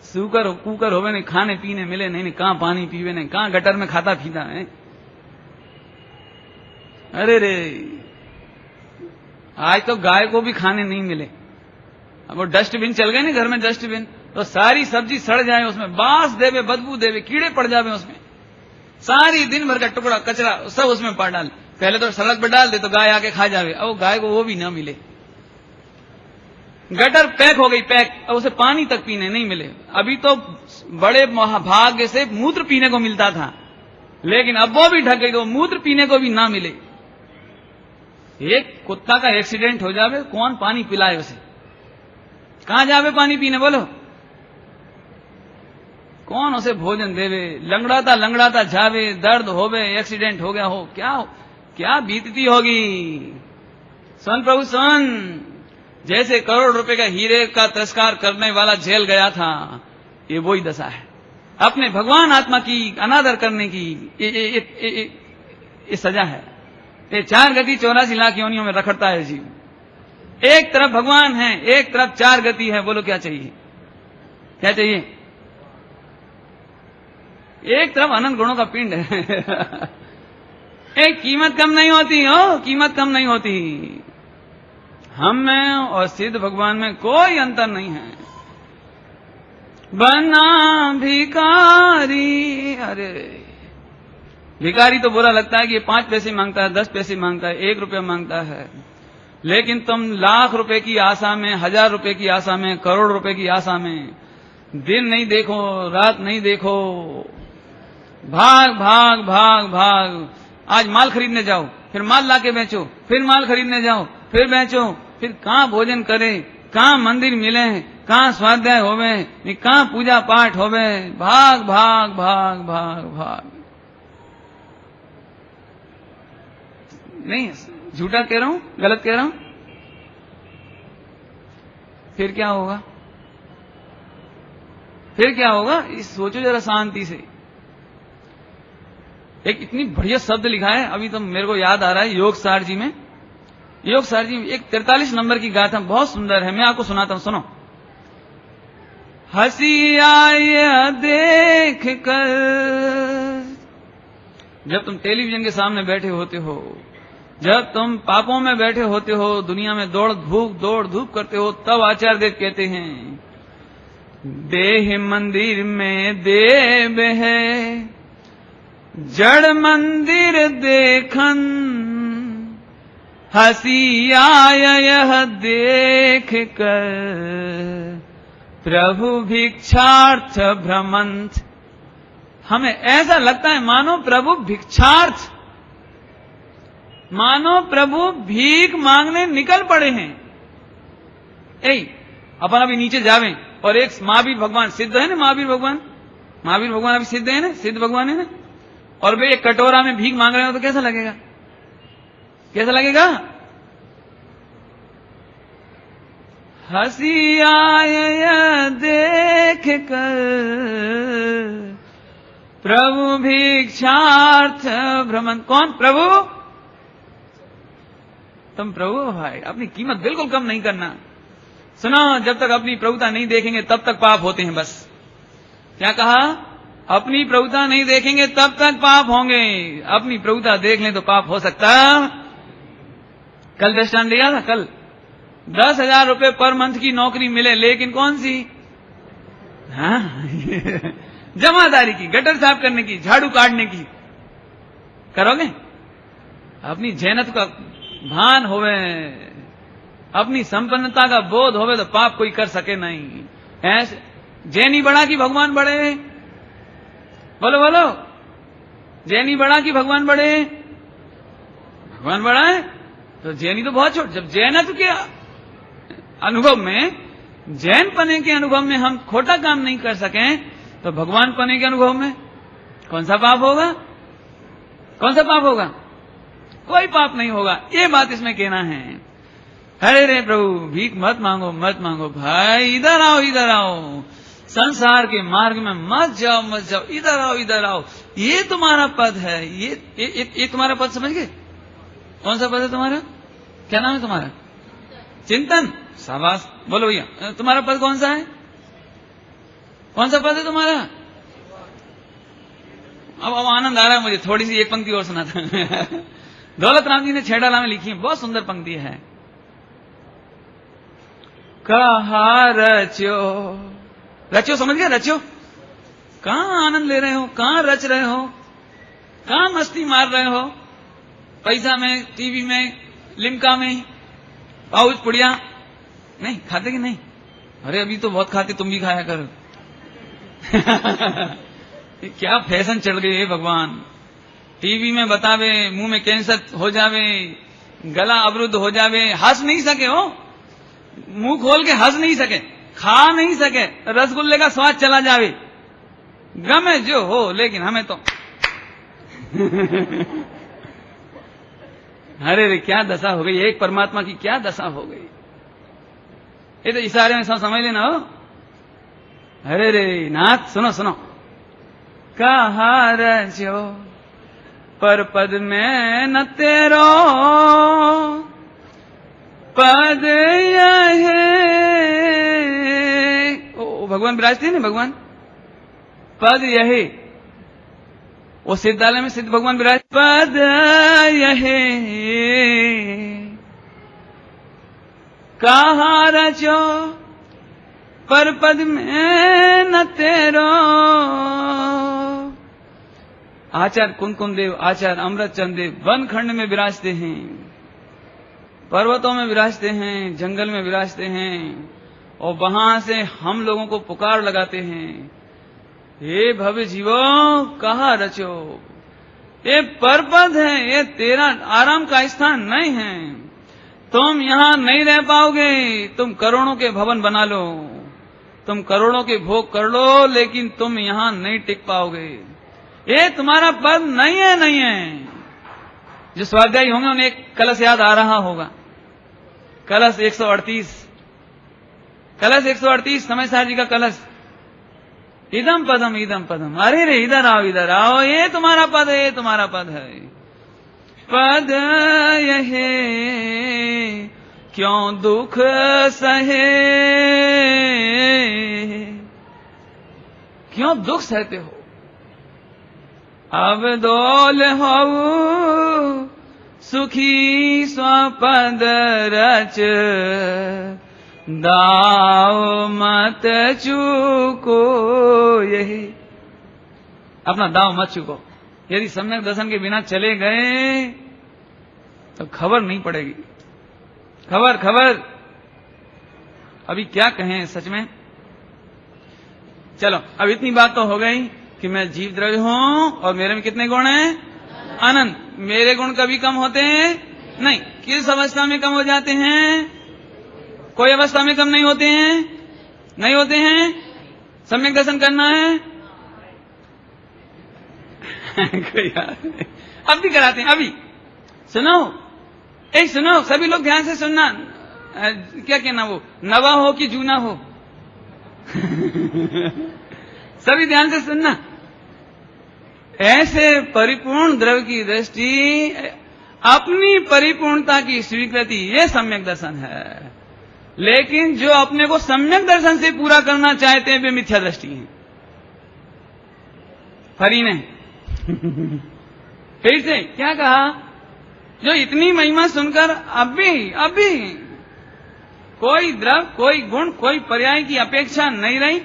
सूकर कूकर होवे ने, खाने पीने मिले नहीं, कहां पानी पीवे ने, कहां गटर में खाता पीता है। अरे रे, आज तो गाय को भी खाने नहीं मिले। अब वो डस्टबिन चल गए ना घर में, डस्टबिन, तो सारी सब्जी सड़ जाए उसमें, बांस देवे, बदबू देवे, कीड़े पड़ जावे उसमें, सारी दिन भर का टुकड़ा कचरा सब उसमें पड़ डाल। पहले तो सड़क पर डाल दे तो गाय आके खा जावे, अब गाय को वो भी ना मिले। गटर पैक हो गई, पैक, अब उसे पानी तक पीने नहीं मिले। अभी तो बड़े महाभाग्य से मूत्र पीने को मिलता था, लेकिन अब वो भी ढक गई तो मूत्र पीने को भी ना मिले। एक कुत्ता का एक्सीडेंट हो जावे, कौन पानी पिलाए उसे? कहां जावे पानी पीने बोलो? कौन उसे भोजन देवे? लंगड़ाता जावे, दर्द होवे, एक्सीडेंट हो गया हो, क्या बीतती होगी। सुन प्रभु सुन, जैसे करोड़ रुपए का हीरे का तिरस्कार करने वाला जेल गया था, ये वही दशा है। अपने भगवान आत्मा की अनादर करने की ये सजा है। ये 4 गति 84 लाख योनियों में रखड़ता है जीव। एक तरफ भगवान है, एक तरफ 4 गति है। बोलो क्या चाहिए? क्या चाहिए? एक तरफ अनंत गुणों का पिंड है। एक कीमत कम नहीं होती हो, कीमत कम नहीं होती। हम में और सिद्ध भगवान में कोई अंतर नहीं है। बना भिखारी, अरे भिखारी तो बुरा लगता है कि ये 5 पैसे मांगता है, 10 पैसे मांगता है, 1 रुपया मांगता है। लेकिन तुम लाख रुपए की आशा में, 1000 रुपए की आशा में, करोड़ रुपए की आशा में दिन नहीं देखो, रात नहीं देखो, भाग भाग भाग भाग। आज माल खरीदने जाओ, फिर माल लाके बेचो, फिर माल खरीदने जाओ, फिर बेचो, फिर कहां भोजन करे, कहां मंदिर मिले, कहां स्वाध्याय होवे, कहां पूजा पाठ होवे, भाग भाग भाग भाग भाग। नहीं, झूठा कह रहा हूं, गलत कह रहा हूं? फिर क्या होगा? फिर क्या होगा? इस सोचो जरा शांति से। एक इतनी बढ़िया शब्द लिखा है, अभी तो मेरे को याद आ रहा है, योग सार जी में। योग सार जी एक 43 नंबर की गाथा बहुत सुंदर है, मैं आपको सुनाता हूं, सुनो। हंसी आए देख कर, जब तुम टेलीविजन के सामने बैठे होते हो, जब तुम पापों में बैठे होते हो, दुनिया में दौड़ धूप करते हो, तब आचार्य देव कहते हैं, देह मंदिर में देव है, जड़ मंदिर देखन, हंसी आया यह देख कर, प्रभु भिक्षार्थ भ्रमंत। हमें ऐसा लगता है मानो प्रभु भिक्षार्थ, मानो प्रभु भीख मांगने निकल पड़े हैं। अपन अभी नीचे जावें और एक महावीर भगवान सिद्ध है ना, महावीर भगवान अभी सिद्ध है ना, सिद्ध भगवान है ना, और वे एक कटोरा में भीख मांग रहे हो तो कैसा लगेगा? कैसा लगेगा? हंसी आया देख कर, प्रभु भिक्षार्थ भ्रमण। कौन प्रभु? तुम प्रभु भाई, अपनी कीमत बिल्कुल कम नहीं करना। सुनो, जब तक अपनी प्रभुता नहीं देखेंगे तब तक पाप होते हैं। बस क्या कहा? अपनी प्रभुता नहीं देखेंगे तब तक पाप होंगे, अपनी प्रभुता देख लें तो पाप हो सकता। कल दृष्टांत लिया था, कल 10,000 रुपए पर मंथ की नौकरी मिले, लेकिन कौन सी? हाँ जमादारी की, गटर साफ करने की, झाड़ू काटने की। करोगे? अपनी जैनत का भान होवे, अपनी संपन्नता का बोध होवे तो पाप कोई कर सके नहीं। ऐसे जैनी बड़ा कि भगवान बड़े? बोलो बोलो, जैनी बड़ा कि भगवान बड़े? भगवान बड़ा है तो जैनी तो बहुत छोट। जब जैनत्व के अनुभव में, जैन पने के अनुभव में हम खोटा काम नहीं कर सकें, तो भगवान पने के अनुभव में कौन सा पाप होगा? कौन सा पाप होगा? कोई पाप नहीं होगा। ये बात इसमें कहना है। अरे रे प्रभु, भीख मत मांगो, मत मांगो भाई, इधर आओ, इधर आओ, संसार के मार्ग में मत जाओ, मत जाओ, इधर आओ, इधर आओ। ये तुम्हारा पद है, ये तुम्हारा पद, समझ गए? कौन सा पद है तुम्हारा? क्या नाम है तुम्हारा? चिंतन। शाबाश, बोलो भैया, तुम्हारा पद कौन सा है? कौन सा पद है तुम्हारा? अब आनंद आ रहा है मुझे, थोड़ी सी एक पंक्ति और सुनाता हूं। दौलत राम जी ने छेड़ाला में लिखी है, बहुत सुंदर पंक्ति है। कहा रचो, रचो समझ गए? रचो, कहां आनंद ले रहे हो, कहां रच रहे हो, कहां मस्ती मार रहे हो? पैसा में, टीवी में, लिमका में, पाउच पुड़िया, नहीं खाते कि नहीं? अरे अभी तो बहुत खाते, तुम भी खाया करो। क्या फैशन चढ़ गई है भगवान। टीवी में बतावे, मुंह में कैंसर हो जावे, गला अवरुद्ध हो जावे, हंस नहीं सके हो, मुंह खोल के हंस नहीं सके, खा नहीं सके, रसगुल्ले का स्वाद चला जावे, गमे जो हो, लेकिन हमें तो अरे रे क्या दशा हो गई, एक परमात्मा की क्या दशा हो गई। ये तो इशारे में सब समझ लेना हो। अरे रे नाथ सुनो सुनो, कहा रजो पर पद में न तेरो, पद यह ओ भगवान विराजते हैं ना, भगवान पद यही, वो सिद्धालय में सिद्ध भगवान विराज, पद यही कहा रचो पर पद में न तेरो। आचार्य कुंकुम देव, आचार्य अमृत चंद देव वन खंड में विराजते हैं, पर्वतों में विराजते हैं, जंगल में विराजते हैं, और वहां से हम लोगों को पुकार लगाते हैं, हे भव जीवो कहा रचो। ये परपद है, ये तेरा आराम का स्थान नहीं है, तुम यहां नहीं रह पाओगे। तुम करोड़ों के भवन बना लो, तुम करोड़ों के भोग कर लो, लेकिन तुम यहां नहीं टिक पाओगे। ये तुम्हारा पद नहीं है, नहीं है। जो स्वाध्यायी होंगे उन्हें एक कलश याद आ रहा होगा, कलश 138, कलश 138 समय सार जी का कलश, इदम पदम इदम पदम। अरे रे इधर आओ, इधर आओ, ये तुम्हारा पद है, ये तुम्हारा पद है। पद यहे क्यों दुख सहे, क्यों दुख सहते हो। अब डोल हो सुखी स्वपद रच, दाव मत चूको। यही अपना दाव मत चूको। यदि सम्यक दर्शन के बिना चले गए तो खबर नहीं पड़ेगी, खबर खबर। अभी क्या कहें सच में। चलो अब इतनी बात तो हो गई कि मैं जीव द्रव्य हूं और मेरे में कितने गुण हैं? अनंत। मेरे गुण कभी कम होते हैं नहीं। किस अवस्था में कम हो जाते हैं? कोई अवस्था में कम नहीं होते हैं, नहीं होते हैं। सम्यक दर्शन करना है कोई अब भी कराते हैं। अभी सुनो, एक सुनो, सभी लोग ध्यान से सुनना। क्या कहना, वो नवा हो कि जूना हो सभी ध्यान से सुनना। ऐसे परिपूर्ण द्रव्य की दृष्टि, अपनी परिपूर्णता की स्वीकृति, ये सम्यक दर्शन है। लेकिन जो अपने को सम्यक दर्शन से पूरा करना चाहते हैं वे मिथ्या दृष्टि है। फरी ने फिर से क्या कहा, जो इतनी महिमा सुनकर अभी कोई द्रव्य, कोई गुण, कोई पर्याय की अपेक्षा नहीं रही,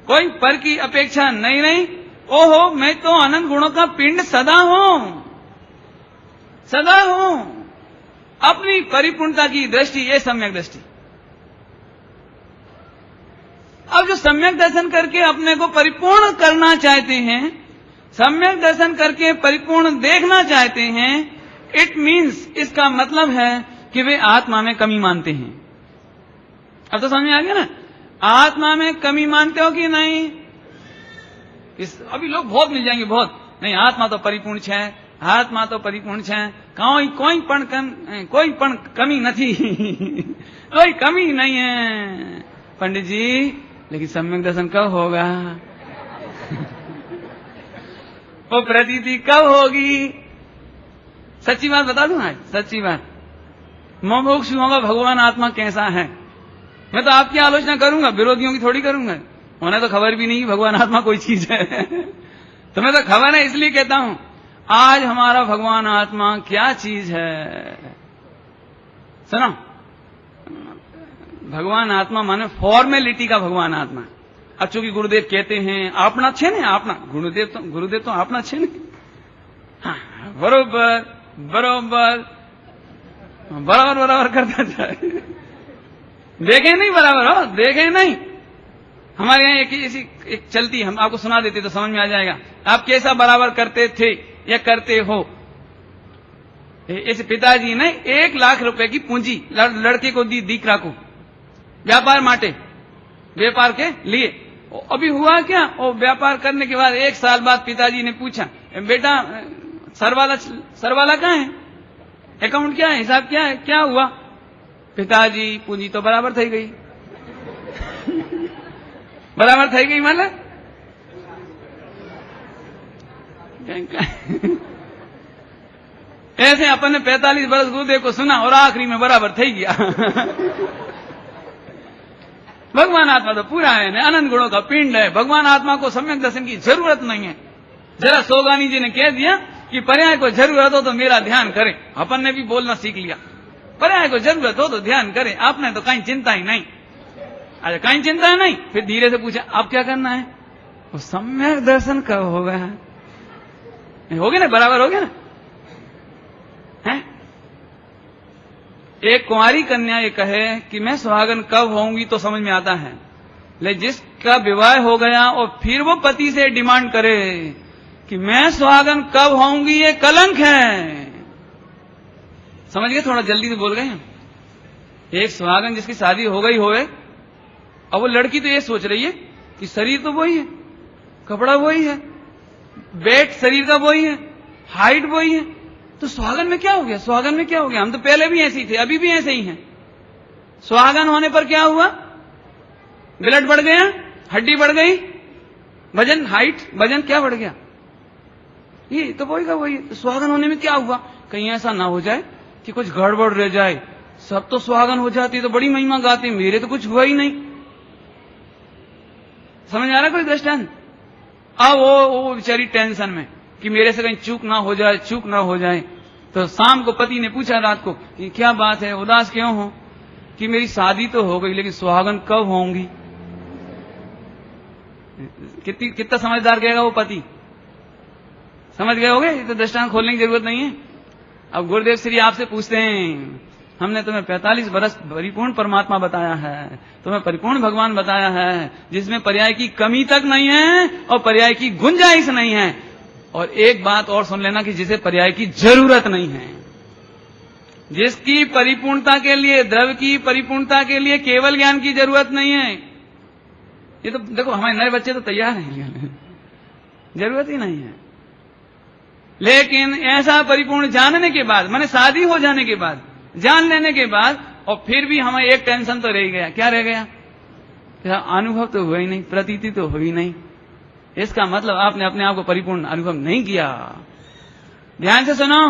कोई पर की अपेक्षा नहीं रही। ओहो, मैं तो अनंत गुणों का पिंड सदा हूं, सदा हूं। अपनी परिपूर्णता की दृष्टि, ये सम्यक दृष्टि। अब जो सम्यक दर्शन करके अपने को परिपूर्ण करना चाहते हैं, सम्यक दर्शन करके परिपूर्ण देखना चाहते हैं, इट मीन्स, इसका मतलब है कि वे आत्मा में कमी मानते हैं। अब तो समझ में आ गया ना। आत्मा में कमी मानते हो कि नहीं? अभी लोग बहुत मिल जाएंगे, बहुत। नहीं, आत्मा तो परिपूर्ण है, आत्मा तो परिपूर्ण है, कोई पण कमी नहीं कोई कमी नहीं है पंडित जी। लेकिन सम्यक दर्शन कब होगा वो प्रतीति कब होगी? सच्ची बात बता दूं आज, सच्ची बात। मोक्षुओं का भगवान आत्मा कैसा है, मैं तो आपकी आलोचना करूंगा, विरोधियों की थोड़ी करूंगा। उन्हें तो खबर भी नहीं कि भगवान आत्मा कोई चीज है तुम्हें तो खबर है, इसलिए कहता हूं आज हमारा भगवान आत्मा क्या चीज है। सुनो, भगवान आत्मा माने फॉर्मेलिटी का भगवान आत्मा। अब चूंकि गुरुदेव कहते हैं आपना छे ने, आपना गुरुदेव तो आपना छे ने। हाँ, बरोबर बराबर करता जाए देखे नहीं बराबर हो, देखे नहीं। हमारे यहाँ एक चलती, हम आपको सुना देते तो समझ में आ जाएगा। आप कैसा बराबर करते थे या करते हो। ऐसे पिताजी ने 1 लाख रुपए की पूंजी लड़के को दी, दीकरा को, व्यापार माटे, व्यापार के लिए। अभी हुआ क्या, और व्यापार करने के बाद 1 साल बाद पिताजी ने पूछा, बेटा सरवाला कहाँ है, अकाउंट क्या है, हिसाब क्या है, क्या हुआ। पिताजी, पूंजी तो बराबर थी गई। बराबर थी गई मतलब ऐसे अपन ने 45 बरस गुरुदेव को सुना और आखिरी में बराबर थी गया। भगवान आत्मा तो पूरा है ना, अनंत गुणों का पिंड है। भगवान आत्मा को सम्यक दर्शन की जरूरत नहीं है। जरा सोगानी जी ने कह दिया कि पर्याय को जरूरत हो तो मेरा ध्यान करे। अपन ने भी बोलना सीख लिया, पर्याय को जरूरत हो तो ध्यान करे। आपने तो कहीं चिंता ही नहीं। अरे कहीं चिंता नहीं। फिर धीरे से पूछा, अब क्या करना है। वो सम्यक दर्शन कब होगा, हो गया ना, बराबर हो गया ना है? एक कुंवारी कन्या ये कहे कि मैं सुहागन कब होऊंगी तो समझ में आता है, लेकिन जिसका विवाह हो गया और फिर वो पति से डिमांड करे कि मैं सुहागन कब होऊंगी, ये कलंक है। समझ गए, थोड़ा जल्दी से बोल गए हम। एक सुहागन जिसकी शादी हो गई होवे, अब वो लड़की तो ये सोच रही है कि शरीर तो वही है, कपड़ा वही है, वेट शरीर का वही है, हाइट वही है, तो सुहागन में क्या हो गया, सुहागन में क्या हो गया। हम तो पहले भी ऐसे ही थे, अभी भी ऐसे ही हैं। सुहागन होने पर क्या हुआ, ब्लड बढ़ गया, हड्डी बढ़ गई, वजन, हाइट, वजन क्या बढ़ गया, ये तो वही का वही। तो सुहागन होने में क्या हुआ, कहीं ऐसा ना हो जाए कि कुछ गड़बड़ रह जाए। सब तो सुहागन हो जाती तो बड़ी महिमा गाती, मेरे तो कुछ हुआ ही नहीं। समझ आ रहा कोई दृष्टांत। अब वो बेचारी टेंशन में कि मेरे से कहीं चूक ना हो जाए, चूक ना हो जाए। तो शाम को पति ने पूछा रात को कि क्या बात है, उदास क्यों हो। कि मेरी शादी तो हो गई लेकिन सुहागन कब होंगी। कितना समझदार कहेगा वो पति, समझ गए होगे। तो दृष्टांत खोलने की जरूरत नहीं है। अब गुरुदेव श्री आपसे पूछते हैं, हमने तुम्हें 45 बरस परिपूर्ण परमात्मा बताया है, तुम्हें परिपूर्ण भगवान बताया है, जिसमें पर्याय की कमी तक नहीं है और पर्याय की गुंजाइश नहीं है। और एक बात और सुन लेना कि जिसे पर्याय की जरूरत नहीं है, जिसकी परिपूर्णता के लिए, द्रव्य की परिपूर्णता के लिए केवल ज्ञान की जरूरत नहीं है। ये तो देखो हमारे नए बच्चे तो तैयार हैं, जरूरत ही नहीं है। लेकिन ऐसा परिपूर्ण जानने के बाद, माने शादी हो जाने के बाद, जान लेने के बाद, और फिर भी हमें एक टेंशन तो रह गया। क्या रह गया, अनुभव तो हुआ ही नहीं, प्रतीति तो हुई नहीं। इसका मतलब आपने अपने आप को परिपूर्ण अनुभव नहीं किया। ध्यान से सुनो,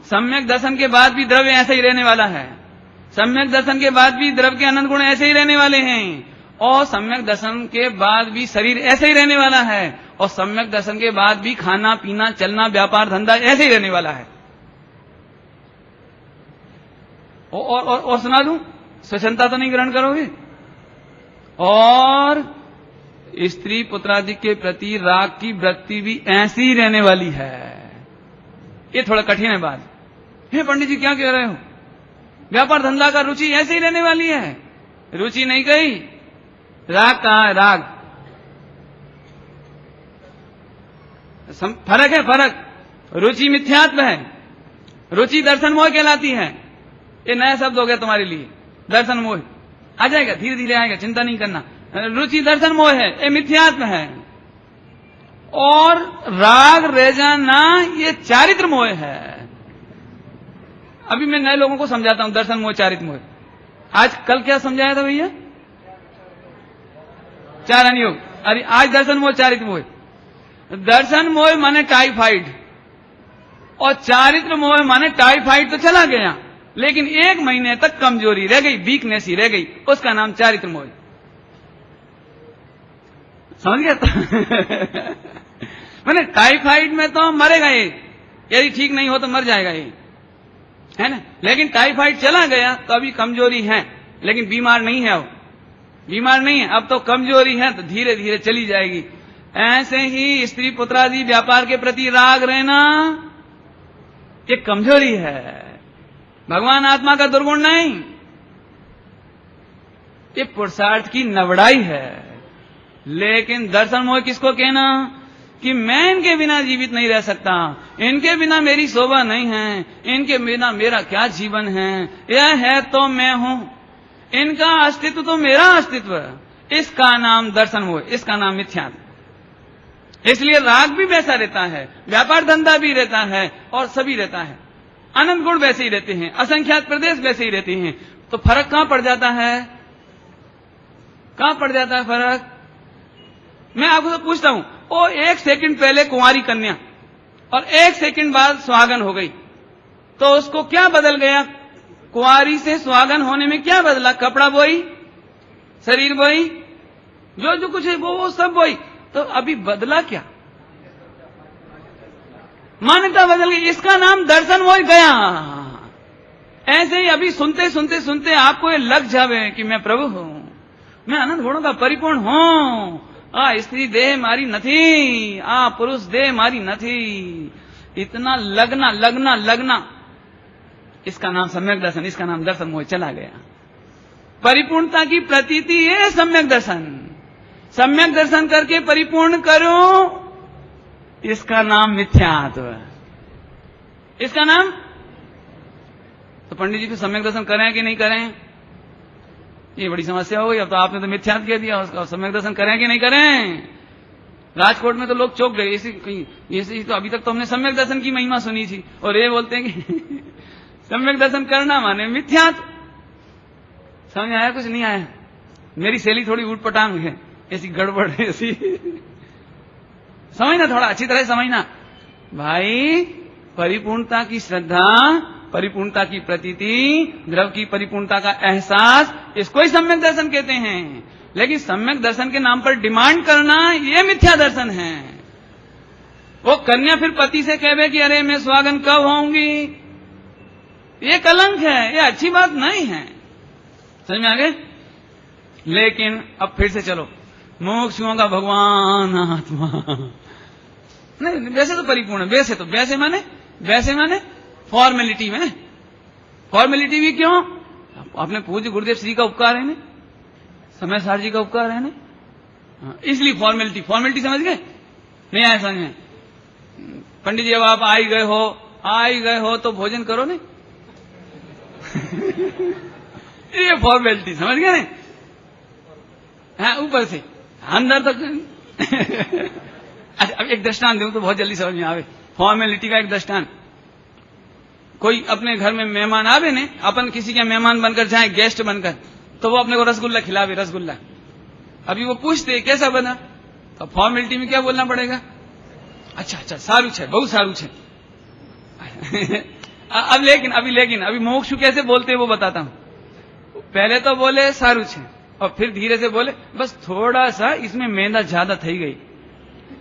सम्यक दर्शन के बाद भी द्रव्य ऐसे ही रहने वाला है। सम्यक दर्शन के बाद भी द्रव्य के अनंत गुण ऐसे ही रहने वाले हैं, और सम्यक दर्शन के बाद भी शरीर ऐसे ही रहने वाला है, और सम्यक दर्शन के बाद भी खाना पीना चलना व्यापार धंधा ऐसे ही रहने वाला है। और सुना दूं, स्वच्छंदता तो नहीं ग्रहण करोगे, और स्त्री पुत्रादि के प्रति राग की वृत्ति भी ऐसी ही रहने वाली है। ये थोड़ा कठिन है बात। हे पंडित जी क्या कह रहे हो, व्यापार धंधा का रुचि ऐसे ही रहने वाली है। रुचि नहीं गई, राग कहां है, राग। फर्क है, फर्क। रुचि मिथ्यात्व है, रुचि दर्शन मोह कहलाती है। ये नया शब्द हो गया तुम्हारे लिए, दर्शन मोह। आ जाएगा, धीरे धीरे आएगा, चिंता नहीं करना। रुचि दर्शन मोह है, ये मिथ्यात्व है। और राग रेजाना ये चारित्र मोह है। अभी मैं नए लोगों को समझाता हूं दर्शन मोह चारित्र मोह। आज कल क्या समझाया था भैया, चार अनियोग। अरे आज दर्शन मोह चारित्र मोह। दर्शन मोह माने टाइफाइड, और चारित्र मोह माने टाइफाइड तो चला गया लेकिन 1 महीने तक कमजोरी रह गई, वीकनेस ही रह गई, उसका नाम चारित्र मोह। समझ गया मैंने टाइफाइड में तो मरेगा ये, यदि ठीक नहीं हो तो मर जाएगा ये, है ना। लेकिन टाइफाइड चला गया तो अभी कमजोरी है, लेकिन बीमार नहीं है। अब बीमार नहीं है, अब तो कमजोरी है, तो धीरे धीरे चली जाएगी। ऐसे ही स्त्री पुत्रादि व्यापार के प्रति राग रहना ये कमजोरी है, भगवान आत्मा का दुर्गुण नहीं। ये पुरुषार्थ की नबड़ाई है। लेकिन दर्शन मोह किसको कहना कि मैं इनके बिना जीवित नहीं रह सकता, इनके बिना मेरी शोभा नहीं है, इनके बिना मेरा क्या जीवन है, यह है तो मैं हूं, इनका अस्तित्व तो मेरा अस्तित्व है। इसका नाम दर्शन मोह, इसका नाम मिथ्या। इसलिए राग भी वैसा रहता है, व्यापार धंधा भी रहता है और सभी रहता है। अनंत गुण वैसे ही रहते हैं, असंख्यात प्रदेश वैसे ही रहते हैं। तो फर्क कहां पड़ जाता है? कहां पड़ जाता है फर्क? मैं आपको तो पूछता हूं, वो 1 सेकंड पहले कुंवारी कन्या और 1 सेकंड बाद सुहागन हो गई, तो उसको क्या बदल गया? कुंवारी से सुहागन होने में क्या बदला? कपड़ा वही, शरीर वही, जो कुछ है वो सब वही। तो अभी बदला क्या? मान्यता बदल गई। इसका नाम दर्शन हो गया। ऐसे ही अभी सुनते सुनते सुनते आपको ये लग जावे कि मैं प्रभु हूं, मैं अनंत गुणों का परिपूर्ण हूं, आ स्त्री देह मारी नहीं, आ पुरुष देह मारी नहीं, इतना लगना लगना लगना, इसका नाम सम्यक दर्शन, इसका नाम दर्शन मोह चला गया। परिपूर्णता की प्रतीति है सम्यक दर्शन। सम्यक दर्शन करके परिपूर्ण करो, इसका नाम मिथ्यात्व, इसका नाम। तो पंडित जी फिर सम्यक दर्शन करें कि नहीं करें, ये बड़ी समस्या हो गई। अब तो आपने तो मिथ्यात्व कह दिया, उसका सम्यक दर्शन करें कि नहीं करें। राजकोट में तो लोग चौंक गए, इसी तो अभी तक तो हमने सम्यक दर्शन की महिमा सुनी थी, और ये बोलते हैं कि सम्यक दर्शन करना माने मिथ्यात्व। समझ आया? कुछ नहीं आया? मेरी शैली थोड़ी ऊटपटांग है, ऐसी गड़बड़ है, ऐसी समझना, थोड़ा अच्छी तरह समझना भाई। परिपूर्णता की श्रद्धा, परिपूर्णता की प्रतीति, द्रव की परिपूर्णता का एहसास, इसको ही सम्यक दर्शन कहते हैं। लेकिन सम्यक दर्शन के नाम पर डिमांड करना, ये मिथ्या दर्शन है। वो कन्या फिर पति से कहे कि अरे मैं सुहागन कब होऊंगी, ये कलंक है, ये अच्छी बात नहीं है। समझ में आ गए? लेकिन अब फिर से चलो, मोक्षुओं का भगवान आत्मा नहीं, वैसे तो परिपूर्ण है, वैसे माने फॉर्मेलिटी में। फॉर्मेलिटी भी क्यों? आपने पूज्य गुरुदेव श्री का उपकार है ना, समय सार जी का उपकार है ना, इसलिए फॉर्मेलिटी समझ गए? नहीं आया समझ में? पंडित जी अब आप आ ही गए हो तो भोजन करो नहीं ये फॉर्मेलिटी समझ गए ना? हाँ, ऊपर से अंदर तक अच्छा, अब एक दृष्टांत दूं तो बहुत जल्दी समझ में आवे। फॉर्मेलिटी का एक दृष्टांत, कोई अपने घर में मेहमान आवे ने, अपन किसी के मेहमान बनकर जाए, गेस्ट बनकर, तो वो अपने को रसगुल्ला खिलावे, रसगुल्ला। अभी वो पूछते कैसा बना, तो फॉर्मेलिटी में क्या बोलना पड़ेगा? अच्छा सारू है, बहुत सारू है। अभी मोक्षु कैसे बोलते हैं वो बताता हूं। पहले तो बोले सारू है, और फिर धीरे से बोले बस थोड़ा सा इसमें मैदा ज्यादा थी गई,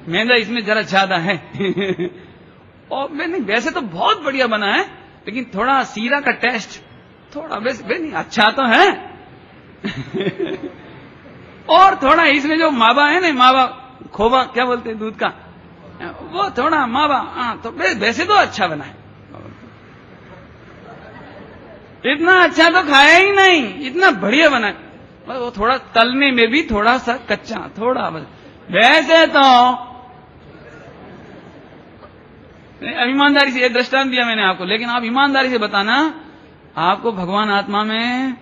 मैदा इसमें जरा ज्यादा है और नहीं वैसे तो बहुत बढ़िया बना है, लेकिन थोड़ा सीरा का टेस्ट थोड़ा वैसे नहीं, अच्छा तो है और थोड़ा इसमें जो मावा है ना, मावा खोवा क्या बोलते हैं दूध का, वो थोड़ा मावा, तो वैसे तो अच्छा बना है, इतना अच्छा तो खाया ही नहीं, इतना बढ़िया बना है। वो थोड़ा तलने में भी थोड़ा सा कच्चा, थोड़ा वैसे तो ईमानदारी से ये दृष्टांत दिया मैंने आपको, लेकिन आप ईमानदारी से बताना, आपको भगवान आत्मा में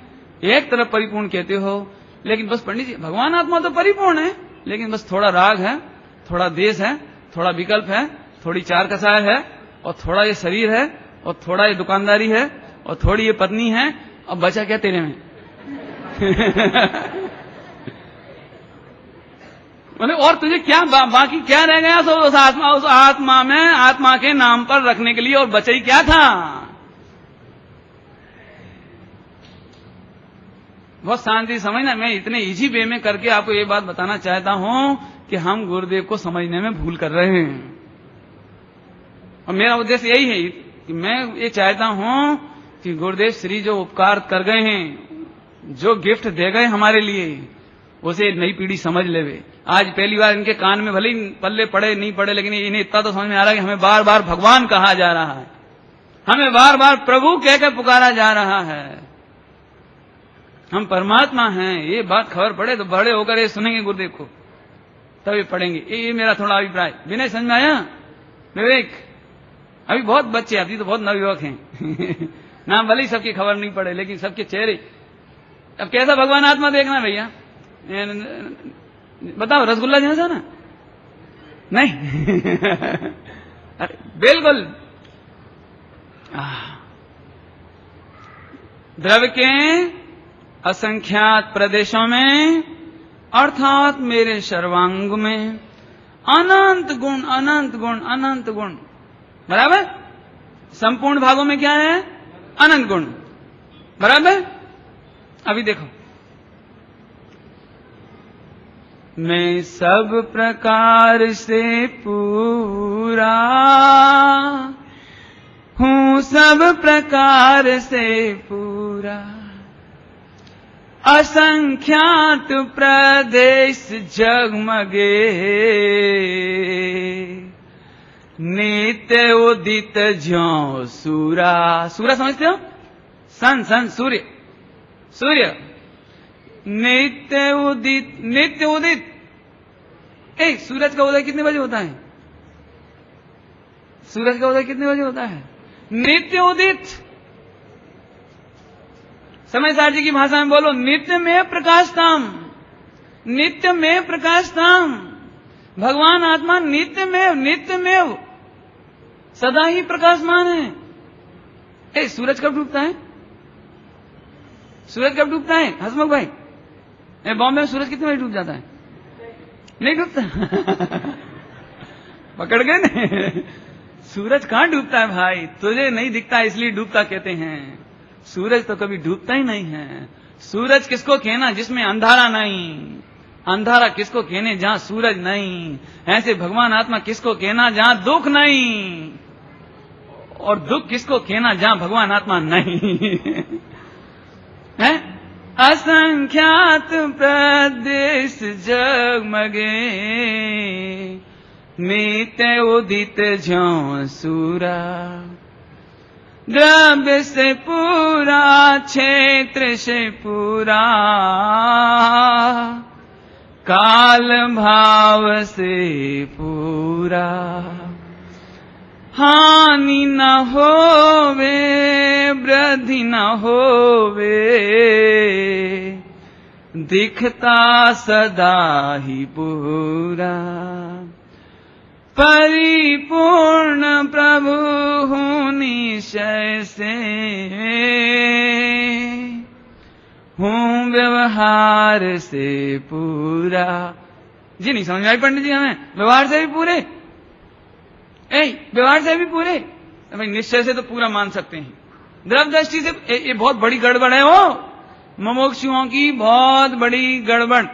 एक तरफ परिपूर्ण कहते हो, लेकिन बस पंडित जी भगवान आत्मा तो परिपूर्ण है, लेकिन बस थोड़ा राग है, थोड़ा देश है, थोड़ा विकल्प है, थोड़ी चार कसाय है, और थोड़ा ये शरीर है, और थोड़ा ये दुकानदारी है, और थोड़ी ये पत्नी है, अब बचा क्या तेरे में बोले और तुझे क्या बाकी क्या रह गया उस आत्मा में, आत्मा के नाम पर रखने के लिए, और बचा ही क्या था? बहुत शांति समझना, मैं इतने इजी वे में करके आपको ये बात बताना चाहता हूं कि हम गुरुदेव को समझने में भूल कर रहे हैं, और मेरा उद्देश्य यही है कि मैं ये चाहता हूं कि गुरुदेव श्री जो उपकार कर गए हैं, जो गिफ्ट दे गए हमारे लिए, उसे नई पीढ़ी समझ लेवे। आज पहली बार इनके कान में भले ही पल्ले पड़े नहीं पड़े, लेकिन इन्हें इतना तो समझ में आ रहा है कि हमें बार बार भगवान कहा जा रहा है, हमें बार बार प्रभु कहकर पुकारा जा रहा है। हम परमात्मा हैं, ये बात खबर पड़े तो बड़े होकर ये सुनेंगे गुरुदेव को, तभी पढ़ेंगे। ये मेरा थोड़ा अभिप्राय। विनय समझ में आया? विवेक, अभी बहुत बच्चे, अभी तो बहुत नवयुवक हैं नाम भले ही सबकी खबर नहीं पड़े, लेकिन सबके चेहरे। अब कैसा भगवान आत्मा देखना भैया, बताओ, रसगुल्ला जैसा ना? नहीं अरे बिल्कुल। द्रव्य के असंख्यात प्रदेशों में अर्थात मेरे सर्वांग में अनंत गुण, अनंत गुण, अनंत गुण। बराबर? संपूर्ण भागों में क्या है? अनंत गुण। बराबर? अभी देखो, मैं सब प्रकार से पूरा हूँ, सब प्रकार से पूरा, असंख्यात प्रदेश जगमगे, नित्य उदित ज्यों सूरा। सूरा समझते हो? सन, सन, सूर्य, सूर्य। नित्य उदित, नित्य उदित। सूरज का उदय कितने बजे होता है? सूरज का उदय कितने बजे होता है? नित्य उदित। समय सार जी की भाषा में बोलो, नित्य में प्रकाशताम, नित्य में प्रकाशताम। भगवान आत्मा नित्य में, नित्य में सदा ही प्रकाशमान है। सूरज कब डूबता है? सूरज कब डूबता है हसमुख भाई? बॉम्बे में सूरज कितने बजे डूब जाता है? नहीं डूबता पकड़ गए ना? सूरज कहां डूबता है भाई? तुझे नहीं दिखता इसलिए डूबता कहते हैं। सूरज तो कभी डूबता ही नहीं है। सूरज किसको कहना जिसमें अंधारा नहीं? अंधारा किसको कहने जहां सूरज नहीं? ऐसे भगवान आत्मा किसको कहना जहां दुख नहीं? और दुख किसको कहना जहां भगवान आत्मा नहीं है? असंख्यात प्रदेश जगमगे, नित्य उदित ज्यों सूरा। द्रव्य से पूरा, क्षेत्र से पूरा, काल भाव से पूरा। हानि न होवे, वृद्धि न होवे, दिखता सदा ही पूरा। परिपूर्ण प्रभु हूँ निश्चय से, हूँ व्यवहार से पूरा। जी नहीं समझ आई पंडित जी? हमें व्यवहार से भी पूरे, व्यवहार से भी पूरे। भाई निश्चय से तो पूरा मान सकते हैं, द्रव्य दृष्टि से ये बहुत बड़ी गड़बड़ है। वो मुमुक्षुओं की बहुत बड़ी गड़बड़।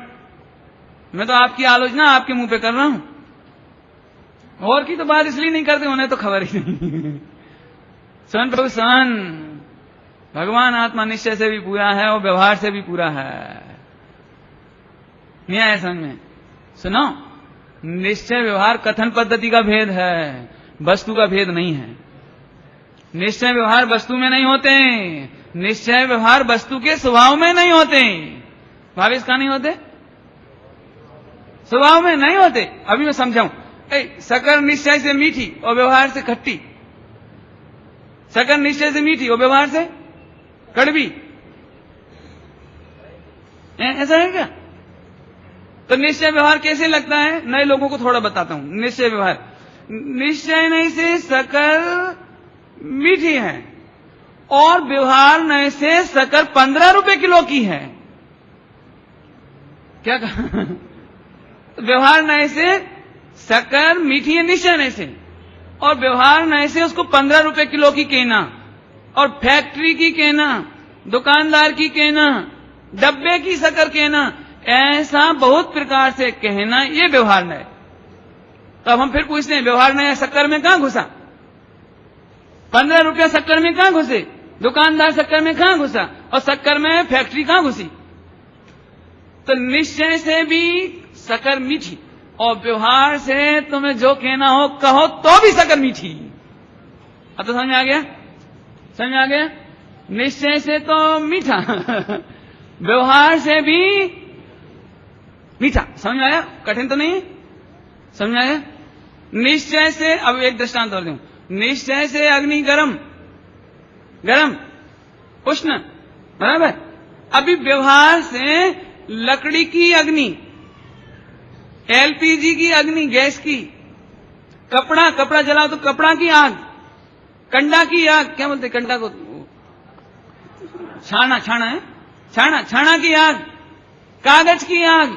मैं तो आपकी आलोचना आपके मुंह पे कर रहा हूं, और की तो बात इसलिए नहीं करते, उन्हें तो खबर ही नहीं। सन प्रभु सन, भगवान आत्मा निश्चय से भी पूरा है और व्यवहार से भी पूरा है। नहीं आया समझ में? सुनो, निश्चय व्यवहार कथन पद्धति का भेद है, वस्तु का भेद नहीं है। निश्चय व्यवहार वस्तु में नहीं होते, निश्चय व्यवहार वस्तु के स्वभाव में नहीं होते। भावेश का नहीं होते, स्वभाव में नहीं होते। अभी मैं समझाऊं। शक्कर निश्चय से मीठी और व्यवहार से खट्टी, शक्कर निश्चय से मीठी और व्यवहार से कड़वी, ऐसा है क्या? तो निश्चय व्यवहार कैसे लगता है? नए लोगों को थोड़ा बताता हूं। निश्चय व्यवहार, निश्चय नहीं से शक्कर मीठी है और व्यवहार नहीं से शक्कर 15 रुपए किलो की है। क्या कहा? व्यवहार नहीं से शक्कर मीठी है निश्चय नहीं से, और व्यवहार नहीं से उसको 15 रुपए किलो की कहना, और फैक्ट्री की कहना, दुकानदार की कहना, डब्बे की शक्कर कहना, ऐसा बहुत प्रकार से कहना, ये व्यवहार नहीं। तो अब हम फिर पूछते हैं, व्यवहार नहीं शक्कर में कहां घुसा? 15 रुपया शक्कर में कहां घुसे? दुकानदार शक्कर में कहां घुसा? और शक्कर में फैक्ट्री कहां घुसी? तो निश्चय से भी शक्कर मीठी और व्यवहार से तुम्हें जो कहना हो कहो तो भी शक्कर मीठी। अब तो समझ आ गया? समझ आ गया? निश्चय से तो मीठा व्यवहार से भी मीठा। समझ में आया? कठिन तो नहीं? समझ में आया? निश्चय से, अब एक दृष्टांत और दूं, निश्चय से अग्नि गरम गरम उष्ण, बराबर। अभी व्यवहार से लकड़ी की अग्नि, एलपीजी की अग्नि, गैस की, कपड़ा जलाओ तो कपड़ा की आग, कंडा की आग, क्या बोलते कंडा को, छाना है, छाना की आग, कागज की आग।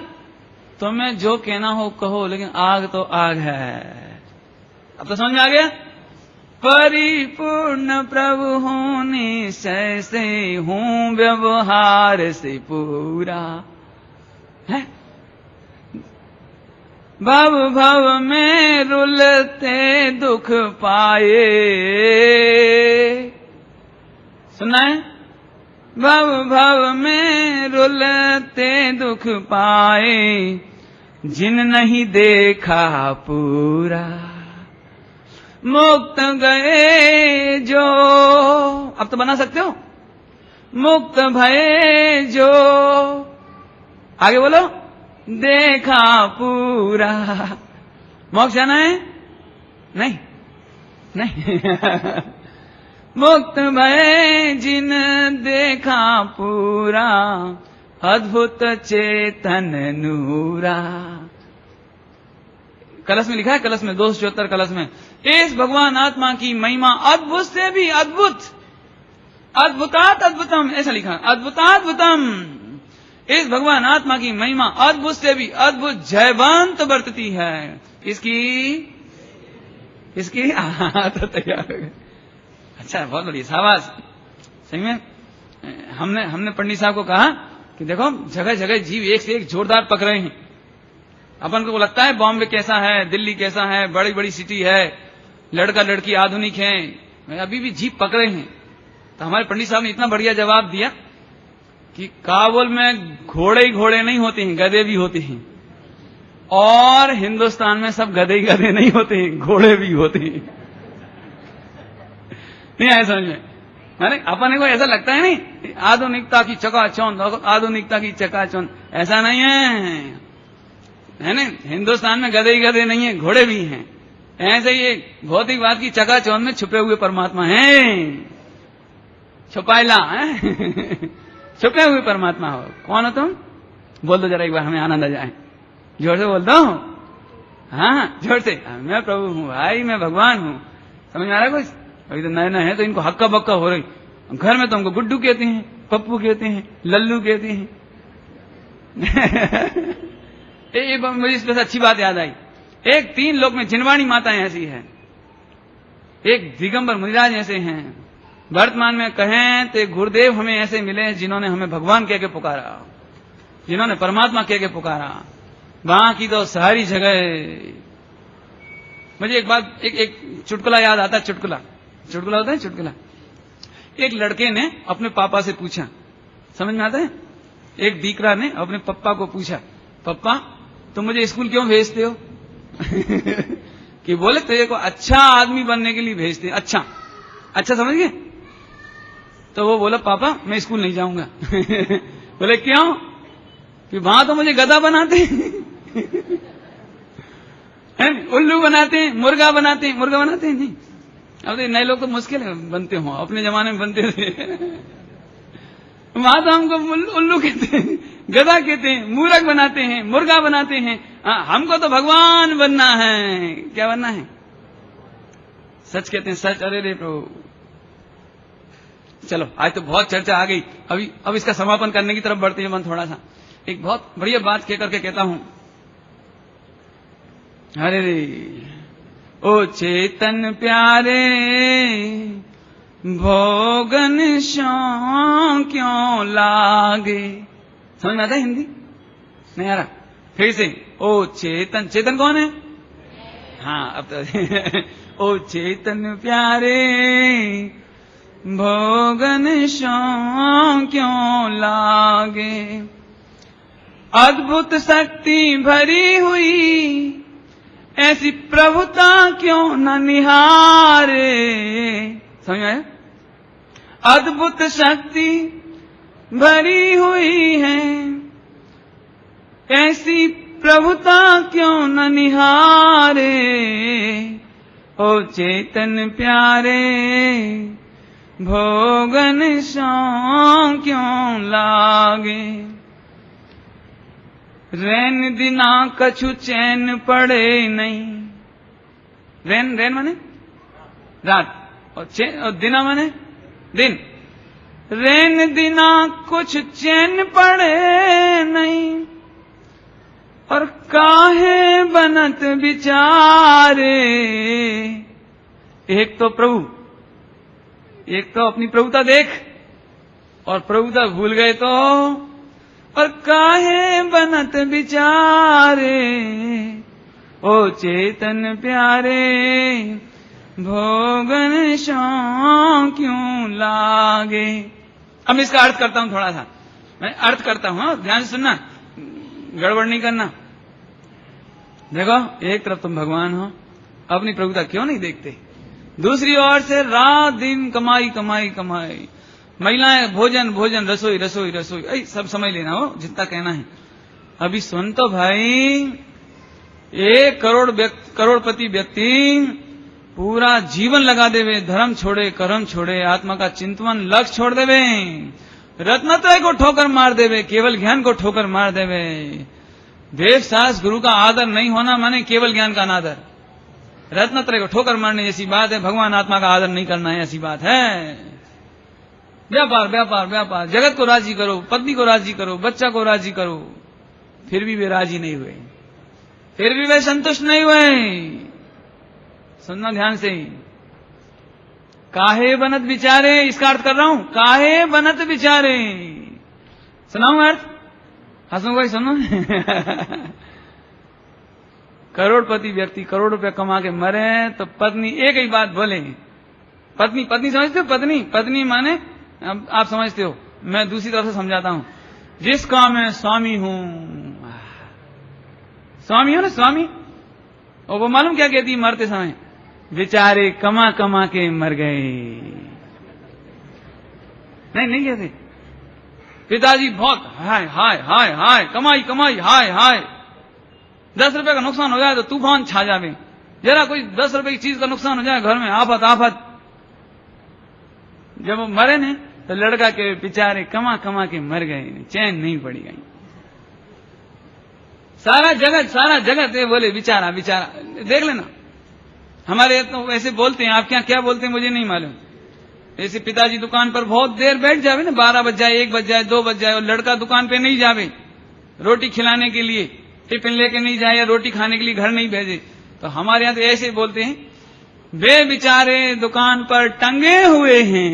तुम्हें जो कहना हो कहो, लेकिन आग तो आग है। अब तो समझ में आ गया? परिपूर्ण प्रभु हूं, निश्चय से हूं, व्यवहार से पूरा है। भव में रुलते दुख पाए, सुना है? भव में रुलते दुख पाए, जिन नहीं देखा पूरा, मुक्त गए जो, अब तो बना सकते हो, मुक्त भये जो, आगे बोलो, देखा पूरा। मोक्ष जाना है? नहीं मुक्त भये जिन देखा पूरा, अद्भुत चेतन नूरा। कलश में लिखा है, कलश में 274 कलश में, इस भगवान आत्मा की महिमा अद्भुत से भी अद्भुत, अद्भुतात अद्भुतम, ऐसा लिखा, अद्भुताद्भुतम। इस भगवान आत्मा की महिमा अद्भुत से भी अद्भुत जयवंत बरतती है। इसकी तो तैयार हो गए। अच्छा, बहुत बढ़िया, शाबाश। सही में हमने पंडित साहब को कहा कि देखो जगह जगह जीव एक से एक जोरदार पक रहे हैं। अपन को लगता है बॉम्बे कैसा है, दिल्ली कैसा है, बड़ी बड़ी सिटी है, लड़का लड़की आधुनिक है, अभी भी जीव पक रहे हैं। तो हमारे पंडित साहब ने इतना बढ़िया जवाब दिया कि काबुल में घोड़े ही घोड़े नहीं होते हैं, गधे भी होते हैं, और हिंदुस्तान में सब गधे ही गधे नहीं होते हैं, घोड़े भी होते हैं। नहीं आया समझ में? अरे अपने को ऐसा लगता है नहीं, आधुनिकता की चकाचौंध, आधुनिकता की चकाचौंध, ऐसा नहीं है ना? हिंदुस्तान में गधे ही गधे नहीं है, घोड़े भी हैं। ऐसे ही एक भौतिकवाद की चकाचौंध में छुपे हुए परमात्मा हैं, छुपाइला है। छुपे हुए परमात्मा हो। कौन हो तुम? बोल दो जरा एक बार, हमें आनंद आ जाए। जोर से बोल दो। हाँ जोर से, मैं प्रभु हूँ भाई, मैं भगवान हूँ। समझ में आ रहा है कुछ? अभी तो नए नए है तो इनको हक्का बक्का हो रही। घर में तो हमको गुड्डू कहते हैं, पप्पू कहते हैं, लल्लू कहते हैं। मुझे इस पर से अच्छी बात याद आई। एक 3 लोक में जिनवाणी माताएं ऐसी है, एक दिगंबर मुनिराज ऐसे हैं। वर्तमान में कहें तो गुरुदेव हमें ऐसे मिले जिन्होंने हमें भगवान कह के पुकारा, जिन्होंने परमात्मा कह के पुकारा। वहां की तो सारी जगह, मुझे एक बात, एक चुटकुला याद आता है। चुटकुला होता है चुटकुला। एक लड़के ने अपने पापा से पूछा, समझ में आता है? एक दीकरा ने अपने पप्पा को पूछा, पप्पा तुम मुझे स्कूल क्यों भेजते हो? कि बोले तेरे को अच्छा आदमी बनने के लिए भेजते। अच्छा समझ गए? तो वो बोला पापा मैं स्कूल नहीं जाऊंगा। बोले क्यों? कि वहां तो मुझे गधा बनाते हैं, उल्लू बनाते हैं, मुर्गा बनाते हैं नहीं। अब तो नए लोग तो मुश्किल है बनते हो, अपने जमाने में बनते थे। वहां तो हमको उल्लू कहते हैं, गधा कहते हैं, मूर्ख बनाते हैं, मुर्गा बनाते हैं। हमको तो भगवान बनना है। क्या बनना है? सच कहते हैं, सच। अरे रे प्रभु, चलो आज तो बहुत चर्चा आ गई। अब इसका समापन करने की तरफ बढ़ते हैं मन। थोड़ा सा एक बहुत बढ़िया बात कह करके कहता हूं। अरे रे ओ चेतन प्यारे, भोगन शौं क्यों लागे। समझ में आता है हिंदी? नहीं आ रहा? फिर से, ओ चेतन कौन है? हाँ अब तो ओ चेतन प्यारे, भोगन शौं क्यों लागे, अद्भुत शक्ति भरी हुई ऐसी प्रभुता क्यों न निहारे। समझ आया? अद्भुत शक्ति भरी हुई है, ऐसी प्रभुता क्यों न निहारे, ओ चेतन प्यारे भोगन सौ क्यों लागे। रैन दिना कछु चैन पड़े नहीं, रैन रैन माने रात और दिना माने दिन। रैन दिना कुछ चैन पड़े नहीं, और काहे बनत बिचारे। एक तो प्रभु, एक तो अपनी प्रभुता देख और प्रभुता भूल गए तो, और काहे बनत बिचारे, ओ चेतन प्यारे भोगन सौ क्यों लागे। अब इसका अर्थ करता हूं, थोड़ा सा मैं अर्थ करता हूं, ध्यान से सुनना, गड़बड़ नहीं करना। देखो, एक तरफ तुम भगवान हो, अपनी प्रभुता क्यों नहीं देखते, दूसरी ओर से रात दिन कमाई कमाई कमाई, महिलाएं भोजन भोजन, रसोई रसोई रसोई, सब समझ लेना हो जितना कहना है। अभी सुन तो भाई, 1 करोड़पति व्यक्ति पूरा जीवन लगा देवे, धर्म छोड़े कर्म छोड़े, आत्मा का चिंतन लक्ष्य छोड़ देवे, रत्नत्रय को ठोकर मार देवे, केवल ज्ञान को ठोकर मार देवे। देव शास्त्र गुरु का आदर नहीं होना माने केवल ज्ञान का अनादर, रत्नत्रय को ठोकर मारने जैसी बात है, भगवान आत्मा का आदर नहीं करना है ऐसी बात है। व्यापार व्यापार व्यापार, जगत को राजी करो, पत्नी को राजी करो, बच्चा को राजी करो, फिर भी वे राजी नहीं हुए, फिर भी वे संतुष्ट नहीं हुए। सुनना ध्यान से, काहे बनत विचारे, इसका अर्थ कर रहा हूं, काहे बनत विचारे। सुनाऊं अर्थ, हंसू भाई सुनो। करोड़पति व्यक्ति करोड़ रुपए कमा के मरे तो पत्नी एक ही बात बोले, पत्नी पत्नी समझते हो, पत्नी पत्नी माने, अब आप समझते हो, मैं दूसरी तरफ से समझाता हूं, जिसका मैं स्वामी हूं, स्वामी हो ना स्वामी, और वो मालूम क्या कहती है मरते समय, बेचारे कमा कमा के मर गए। नहीं नहीं कहते, पिताजी बहुत हाय हाय हाय हाय कमाई कमाई हाय हाय, 10 रुपए का नुकसान हो जाए तो तूफान छा जावे, जरा कोई 10 रुपए की चीज का नुकसान हो जाए घर में, आफत आफत। जब वो मरे ने तो लड़का के बेचारे कमा कमा के मर गए, चैन नहीं पड़ी गई। सारा जगत ये बोले बेचारा बेचारा। देख लेना, हमारे तो ऐसे बोलते हैं, आप क्या बोलते हैं मुझे नहीं मालूम। ऐसे पिताजी दुकान पर बहुत देर बैठ जावे ना, 12 बज जाए, 1 बज जाए, 2 बज जाए, और लड़का दुकान पे नहीं जावे रोटी खिलाने के लिए, टिफिन लेके नहीं जाए या रोटी खाने के लिए घर नहीं भेजे, तो हमारे यहाँ तो ऐसे बोलते हैं, वे बेचारे दुकान पर टंगे हुए हैं।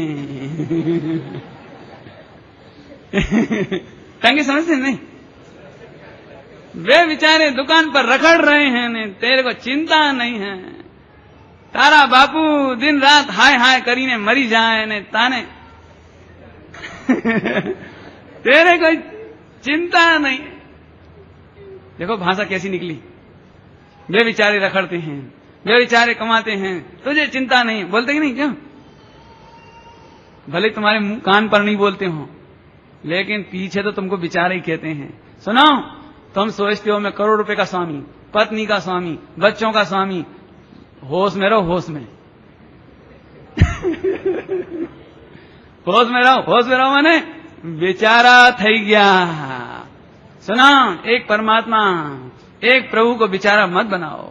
टंगे समझते नहीं, वे बेचारे दुकान पर रखड़ रहे हैं ने, तेरे को चिंता नहीं है, तारा बापू दिन रात हाय हाय करीने मरी जाए ने ताने। तेरे कोई चिंता नहीं। देखो भाषा कैसी निकली, वे बेचारे रखड़ते हैं, वे बेचारे कमाते हैं, तुझे चिंता नहीं, बोलते कि नहीं क्यों? भले तुम्हारे कान पर नहीं बोलते हो, लेकिन पीछे तो तुमको बेचारे ही कहते हैं। सुनो, तुम सोचते हो मैं करोड़ रुपए का स्वामी, पत्नी का स्वामी, बच्चों का स्वामी, होश में रहो, होश में। होश में रहो माने बेचारा थई गया। सुना, एक परमात्मा, एक प्रभु को बेचारा मत बनाओ।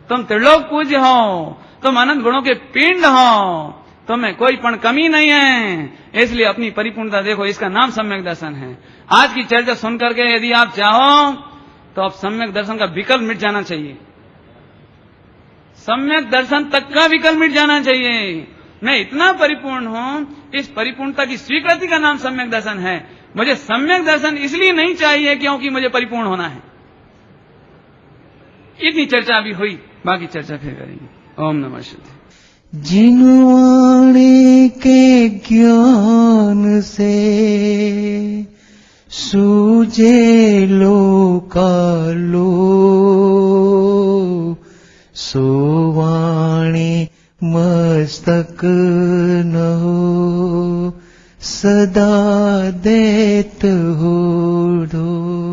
तुम त्रिलोक पूज्य हो, तुम अनंत गुणों के पिंड हो, तुम्हें कोई पण कमी नहीं है, इसलिए अपनी परिपूर्णता देखो, इसका नाम सम्यक दर्शन है। आज की चर्चा सुन करके यदि आप चाहो तो अब सम्यक दर्शन का विकल्प मिट जाना चाहिए, सम्यक दर्शन तक का विकल्प मिट जाना चाहिए। मैं इतना परिपूर्ण हूं, इस परिपूर्णता की स्वीकृति का नाम सम्यक दर्शन है। मुझे सम्यक दर्शन इसलिए नहीं चाहिए क्योंकि मुझे परिपूर्ण होना है। इतनी चर्चा अभी हुई, बाकी चर्चा फिर करेंगे। ओम नमः शिवाय। जिनवाणी के ज्ञान से सूझे लोकालो, सोवाणी मस्तक न हो सदा देत हो दो।